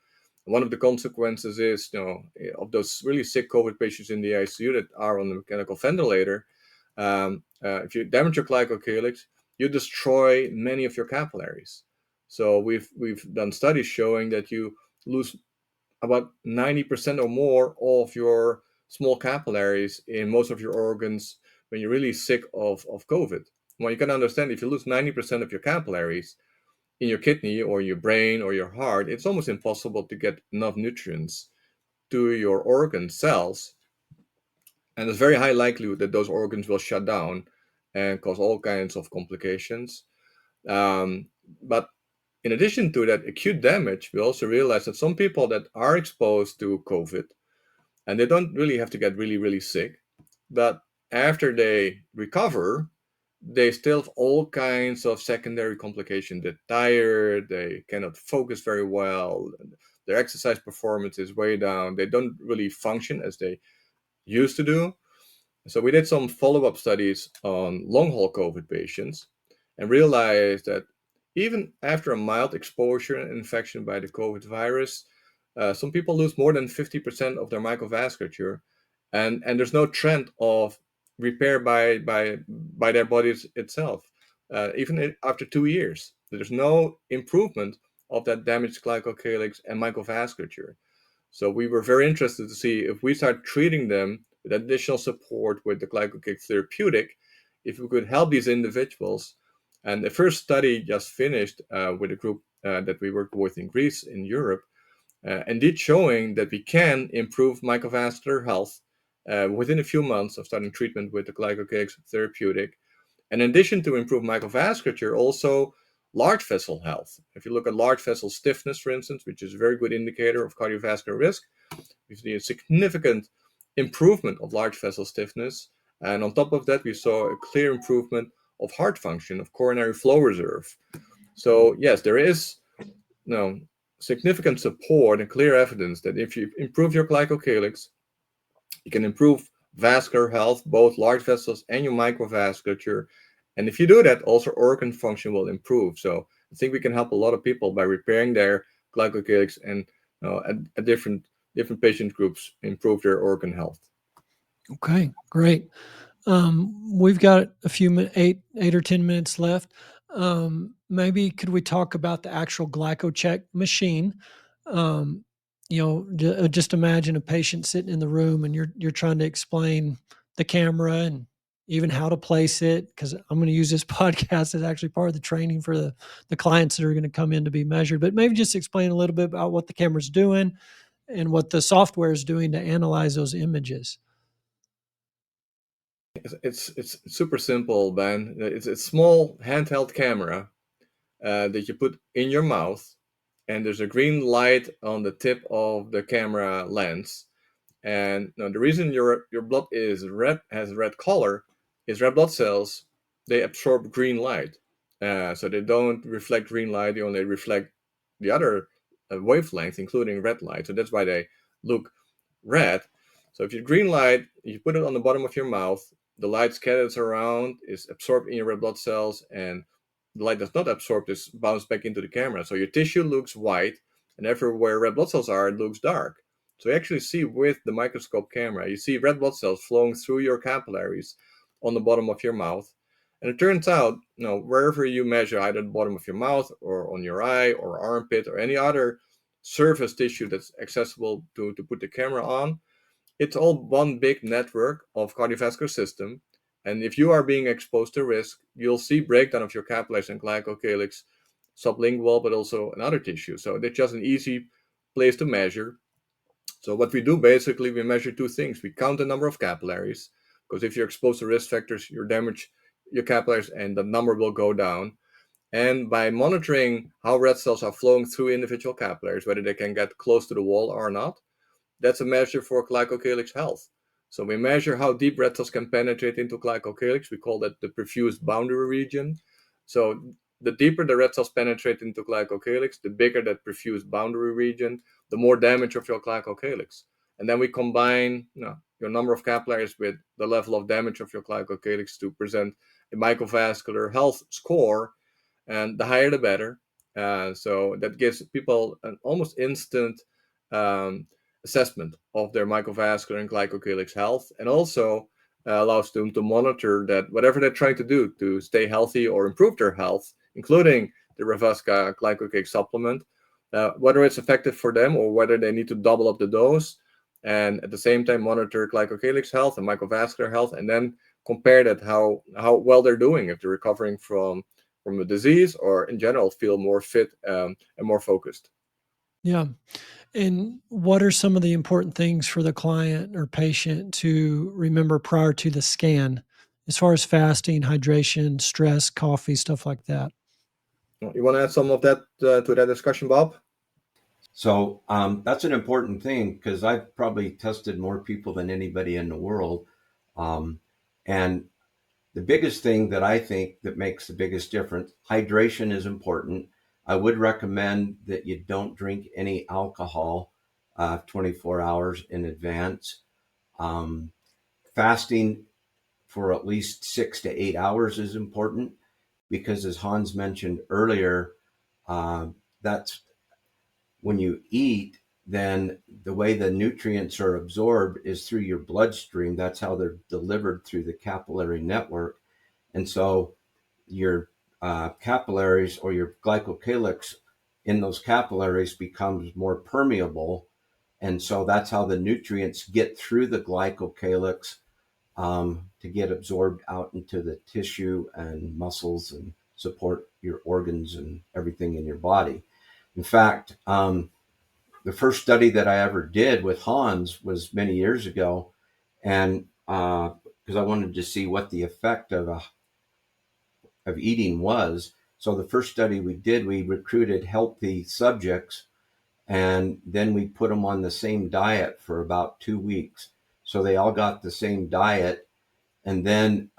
One of the consequences is, of those really sick COVID patients in the ICU that are on the mechanical ventilator, if you damage your glycocalyx, you destroy many of your capillaries. So we've done studies showing that you lose about 90% or more of your small capillaries in most of your organs when you're really sick of COVID. Well, you can understand if you lose 90% of your capillaries in your kidney or your brain or your heart, it's almost impossible to get enough nutrients to your organ cells. And there's very high likelihood that those organs will shut down and cause all kinds of complications. But in addition to that acute damage, we also realize that some people that are exposed to COVID, and they don't really have to get really, really sick, but after they recover, they still have all kinds of secondary complications. They're tired, they cannot focus very well, their exercise performance is way down, they don't really function as they used to do. So we did some follow-up studies on long-haul COVID patients and realized that even after a mild exposure and infection by the COVID virus, some people lose more than 50% of their microvasculature, and there's no trend of repair by their bodies itself, even after 2 years. There's no improvement of that damaged glycocalyx and microvasculature. So we were very interested to see if we start treating them with additional support with the Glycocalyx therapeutic, if we could help these individuals. And the first study just finished with a group that we worked with in Greece, in Europe, indeed showing that we can improve microvascular health within a few months of starting treatment with the Glycocalyx therapeutic. And in addition to improve microvasculature, also large vessel health. If you look at large vessel stiffness, for instance, which is a very good indicator of cardiovascular risk, we see a significant improvement of large vessel stiffness. And on top of that, we saw a clear improvement of heart function, of coronary flow reserve. So yes, there is significant support and clear evidence that if you improve your glycocalyx, you can improve vascular health, both large vessels and your microvasculature. And if you do that, also organ function will improve. So I think we can help a lot of people by repairing their glycocalyx and at different patient groups improve their organ health. Okay, great. We've got a few 8 or 10 minutes left. Maybe could we talk about the actual glycocheck machine? Just imagine a patient sitting in the room and you're trying to explain the camera and even how to place it, because I'm going to use this podcast as actually part of the training for the clients that are going to come in to be measured. But maybe just explain a little bit about what the camera's doing and what the software is doing to analyze those images. It's super simple, Ben. It's a small handheld camera that you put in your mouth, and there's a green light on the tip of the camera lens. And the reason your blood is red, has red color, is red blood cells, they absorb green light. So they don't reflect green light, they only reflect the other wavelengths, including red light. So that's why they look red. So if you green light, you put it on the bottom of your mouth, the light scatters around, is absorbed in your red blood cells, and the light that's not absorbed is bounced back into the camera. So your tissue looks white, and everywhere red blood cells are, it looks dark. So you actually see with the microscope camera, you see red blood cells flowing through your capillaries on the bottom of your mouth. And it turns out, wherever you measure, either the bottom of your mouth or on your eye or armpit or any other surface tissue that's accessible to put the camera on, it's all one big network of cardiovascular system. And if you are being exposed to risk, you'll see breakdown of your capillaries and glycocalyx sublingual, but also in other tissues. So it's just an easy place to measure. So what we do basically, we measure two things. We count the number of capillaries, because if you're exposed to risk factors, you damage your capillaries and the number will go down. And by monitoring how red cells are flowing through individual capillaries, whether they can get close to the wall or not, that's a measure for glycocalyx health. So we measure how deep red cells can penetrate into glycocalyx. We call that the perfused boundary region. So the deeper the red cells penetrate into glycocalyx, the bigger that perfused boundary region, the more damage of your glycocalyx. And then we combine your number of capillaries with the level of damage of your glycocalyx to present a microvascular health score. And the higher, the better. So that gives people an almost instant assessment of their microvascular and glycocalyx health, and also allows them to monitor that whatever they're trying to do to stay healthy or improve their health, including the Revasca glycocalyx supplement, whether it's effective for them or whether they need to double up the dose, and at the same time monitor glycocalyx health and microvascular health, and then compare that how well they're doing, if they're recovering from a disease or in general feel more fit and more focused. Yeah. And what are some of the important things for the client or patient to remember prior to the scan, as far as fasting, hydration, stress, coffee, stuff like that? You want to add some of that to that discussion, Bob? So that's an important thing, because I've probably tested more people than anybody in the world. And the biggest thing that I think that makes the biggest difference, hydration is important. I would recommend that you don't drink any alcohol 24 hours in advance. Fasting for at least 6 to 8 hours is important, because as Hans mentioned earlier, that's when you eat, then the way the nutrients are absorbed is through your bloodstream. That's how they're delivered through the capillary network. And so your capillaries, or your glycocalyx in those capillaries, becomes more permeable. And so that's how the nutrients get through the glycocalyx to get absorbed out into the tissue and muscles and support your organs and everything in your body. In fact, the first study that I ever did with Hans was many years ago, and because I wanted to see what the effect of eating was. So the first study we did, we recruited healthy subjects, and then we put them on the same diet for about 2 weeks. So they all got the same diet, and then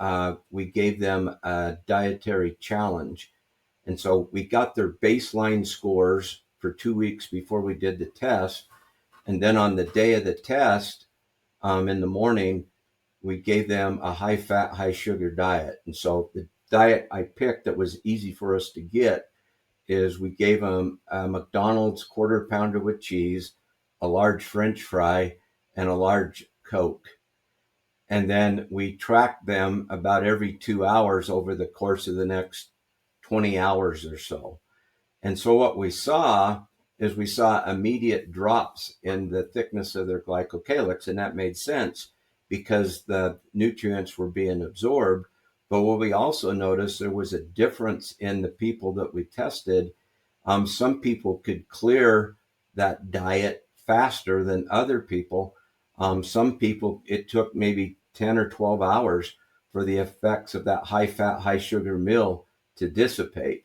we gave them a dietary challenge. And so we got their baseline scores for 2 weeks before we did the test. And then on the day of the test, in the morning, we gave them a high fat, high sugar diet. And so the diet I picked that was easy for us to get is we gave them a McDonald's quarter pounder with cheese, a large French fry, and a large Coke. And then we tracked them about every 2 hours over the course of the next 20 hours or so. And so what we saw is immediate drops in the thickness of their glycocalyx, and that made sense, because the nutrients were being absorbed. But what we also noticed, there was a difference in the people that we tested. Some people could clear that diet faster than other people. Some people, it took maybe 10 or 12 hours for the effects of that high fat, high sugar meal to dissipate.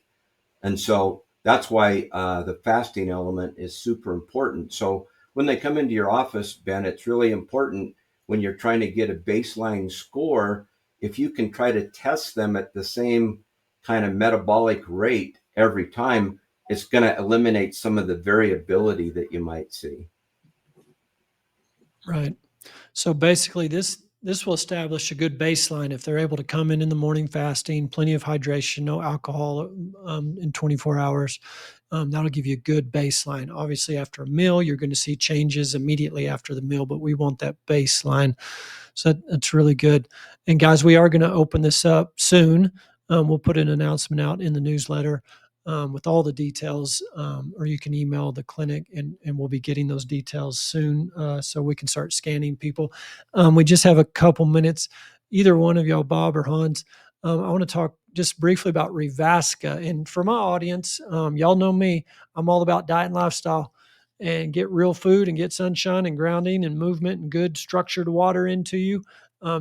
And so that's why the fasting element is super important. So when they come into your office, Ben, it's really important when you're trying to get a baseline score, if you can try to test them at the same kind of metabolic rate every time, it's going to eliminate some of the variability that you might see. Right. So basically, this will establish a good baseline if they're able to come in the morning fasting, plenty of hydration, no alcohol in 24 hours. That'll give you a good baseline. Obviously, after a meal, you're going to see changes immediately after the meal, but we want that baseline. So that's really good. And guys, we are going to open this up soon. We'll put an announcement out in the newsletter with all the details, or you can email the clinic and we'll be getting those details soon so we can start scanning people. We just have a couple minutes. Either one of y'all, Bob or Hans, I want to talk just briefly about Revasca. And for my audience, y'all know me, I'm all about diet and lifestyle and get real food and get sunshine and grounding and movement and good structured water into you.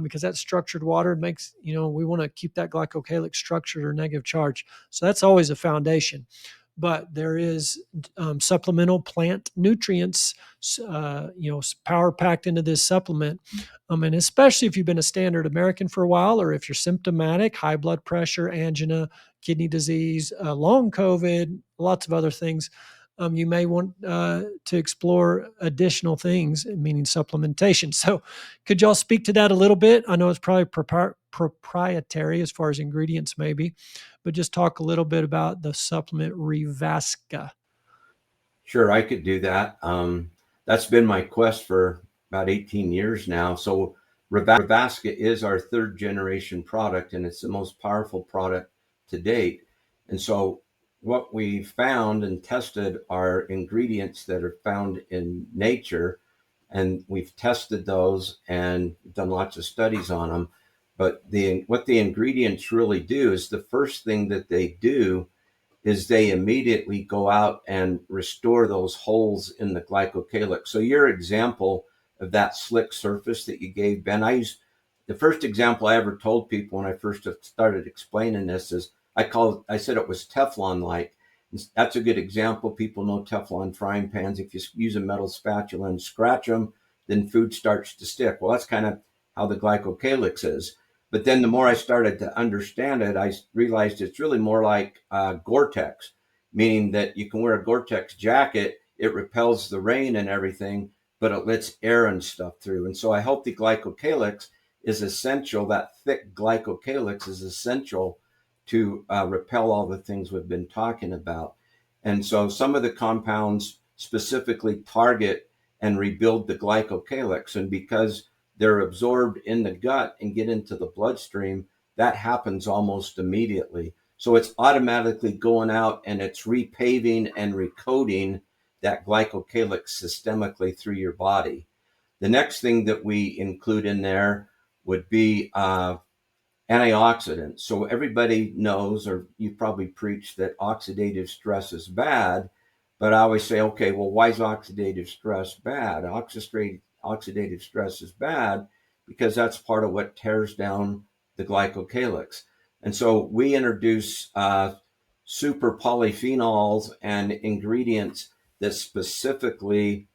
Because that structured water makes, we want to keep that glycocalyx structured or negative charge. So that's always a foundation. But there is supplemental plant nutrients, power packed into this supplement. And especially if you've been a standard American for a while, or if you're symptomatic, high blood pressure, angina, kidney disease, long COVID, lots of other things, you may want to explore additional things, meaning supplementation. So could y'all speak to that a little bit? I know it's probably proprietary as far as ingredients maybe, but just talk a little bit about the supplement Revasca. Sure, I could do that. That's been my quest for about 18 years now. So Revasca is our third generation product, and it's the most powerful product to date. And so what we found and tested are ingredients that are found in nature, and we've tested those and done lots of studies on them. But what the ingredients really do is the first thing that they do is they immediately go out and restore those holes in the glycocalyx. So your example of that slick surface that you gave, Ben, the first example I ever told people when I first started explaining this is I said it was Teflon-like. That's a good example. People know Teflon frying pans. If you use a metal spatula and scratch them, then food starts to stick. Well, that's kind of how the glycocalyx is. But then the more I started to understand it, I realized it's really more like Gore-Tex, meaning that you can wear a Gore-Tex jacket, it repels the rain and everything, but it lets air and stuff through. And so I hope the glycocalyx is essential, that thick glycocalyx is essential to repel all the things we've been talking about. And so some of the compounds specifically target and rebuild the glycocalyx. And because they're absorbed in the gut and get into the bloodstream, that happens almost immediately. So it's automatically going out and it's repaving and recoding that glycocalyx systemically through your body. The next thing that we include in there would be antioxidants. So everybody knows, or you probably preach, that oxidative stress is bad. But I always say, okay, well, why is oxidative stress bad? Oxidative stress is bad because that's part of what tears down the glycocalyx. And so we introduce super polyphenols and ingredients that specifically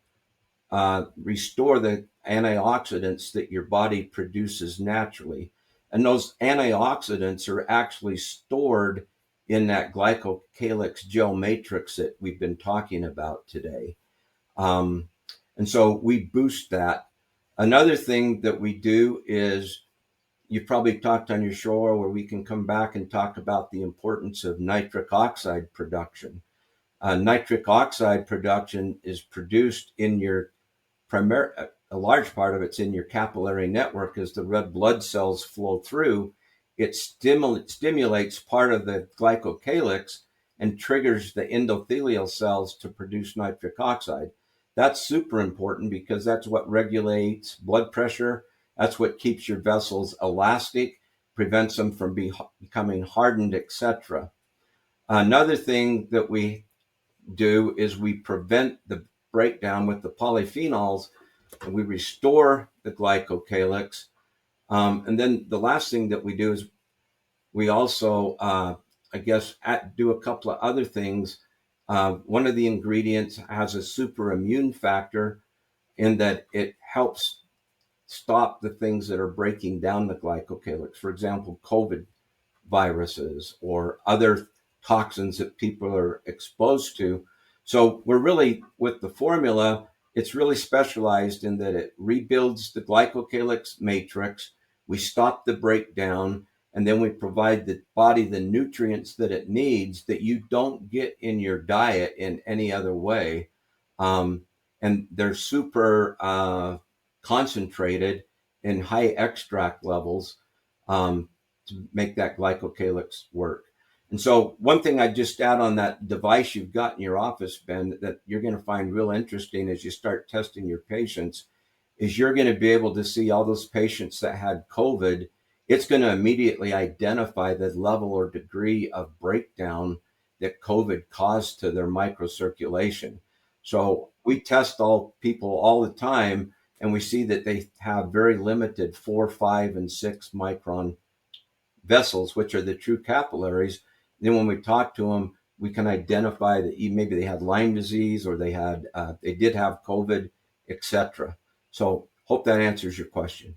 restore the antioxidants that your body produces naturally. And those antioxidants are actually stored in that glycocalyx gel matrix that we've been talking about today. And so we boost that. Another thing that we do is, you've probably talked on your show where we can come back and talk about the importance of nitric oxide production. Nitric oxide production is produced in your a large part of it's in your capillary network. As the red blood cells flow through, it stimulates part of the glycocalyx and triggers the endothelial cells to produce nitric oxide. That's super important because that's what regulates blood pressure. That's what keeps your vessels elastic, prevents them from becoming hardened, etc. Another thing that we do is we prevent the breakdown with the polyphenols, and we restore the glycocalyx. And then the last thing that we do is we also, do a couple of other things. One of the ingredients has a super immune factor in that it helps stop the things that are breaking down the glycocalyx. For example, COVID viruses or other toxins that people are exposed to. So we're really, with the formula, it's really specialized in that it rebuilds the glycocalyx matrix. We stop the breakdown, and then we provide the body the nutrients that it needs that you don't get in your diet in any other way. And they're super concentrated in high extract levels to make that glycocalyx work. And so one thing I just add on that device you've got in your office, Ben, that you're going to find real interesting as you start testing your patients is you're going to be able to see all those patients that had COVID. It's going to immediately identify the level or degree of breakdown that COVID caused to their microcirculation. So we test all people all the time, and we see that they have very limited 4, 5, and 6 micron vessels, which are the true capillaries. Then when we talk to them, we can identify that maybe they had Lyme disease or they did have COVID, etc. So hope that answers your question.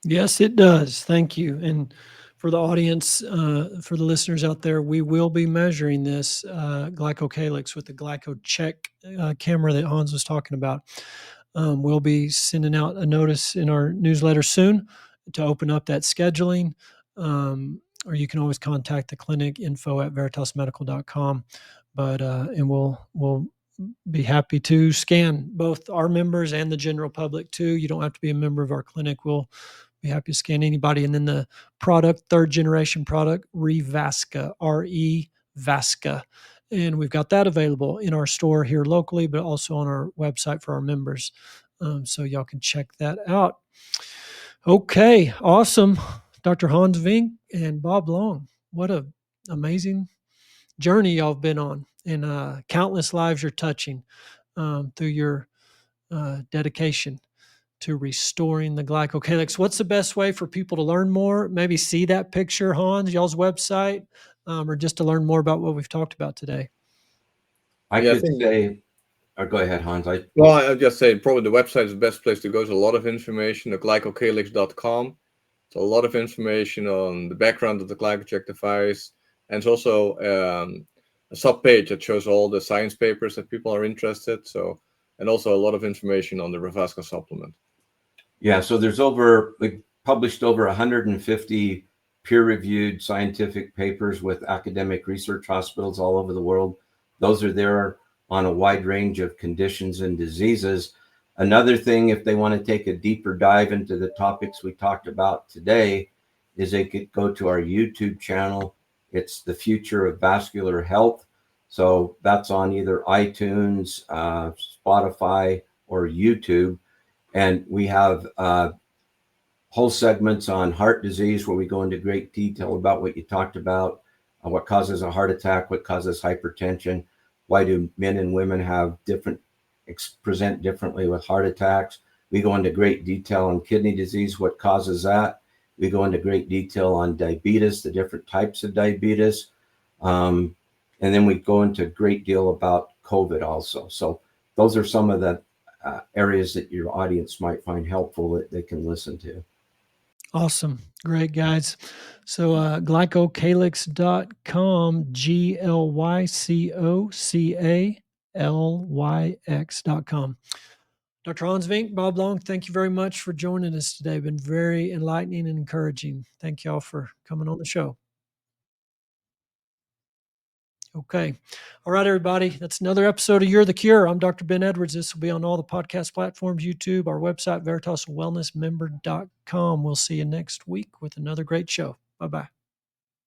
Yes, it does. Thank you. And for the audience, for the listeners out there, we will be measuring this glycocalyx with the GlycoCheck camera that Hans was talking about. We'll be sending out a notice in our newsletter soon to open up that scheduling. Or you can always contact the clinic, info@veritasmedical.com. And we'll be happy to scan both our members and the general public too. You don't have to be a member of our clinic. We'll be happy to scan anybody. And then the product, third generation product, Revasca, Vasca. And we've got that available in our store here locally, but also on our website for our members. So y'all can check that out. Okay, awesome. Dr. Hans Vink and Bob Long. What a amazing journey y'all have been on, and countless lives you're touching through your dedication to restoring the glycocalyx. What's the best way for people to learn more? Maybe see that picture, Hans, y'all's website, or just to learn more about what we've talked about today? I could say, or go ahead, Hans. I'll just say probably the website is the best place to go. There's a lot of information, the glycocalyx.com. It's a lot of information on the background of the GlycoCheck device. And it's also a sub-page that shows all the science papers that people are interested. So, and also a lot of information on the Revasca supplement. Yeah, so we published over 150 peer-reviewed scientific papers with academic research hospitals all over the world. Those are there on a wide range of conditions and diseases. Another thing, if they want to take a deeper dive into the topics we talked about today, is they could go to our YouTube channel. It's The Future of Vascular Health. So that's on either iTunes, Spotify, or YouTube. And we have whole segments on heart disease where we go into great detail about what you talked about, what causes a heart attack, what causes hypertension, why do men and women have present differently with heart attacks. We go into great detail on kidney disease, what causes that. We go into great detail on diabetes, the different types of diabetes. And then we go into a great deal about COVID also. So those are some of the areas that your audience might find helpful that they can listen to. Awesome. Great, guys. So glycocalyx.com, GLYCOCALYX.com. Dr. Hans Vink, Bob Long, thank you very much for joining us today. Been very enlightening and encouraging. Thank y'all for coming on the show. Okay. All right, everybody. That's another episode of You're the Cure. I'm Dr. Ben Edwards. This will be on all the podcast platforms, YouTube, our website, VeritasWellnessMember.com. We'll see you next week with another great show. Bye-bye.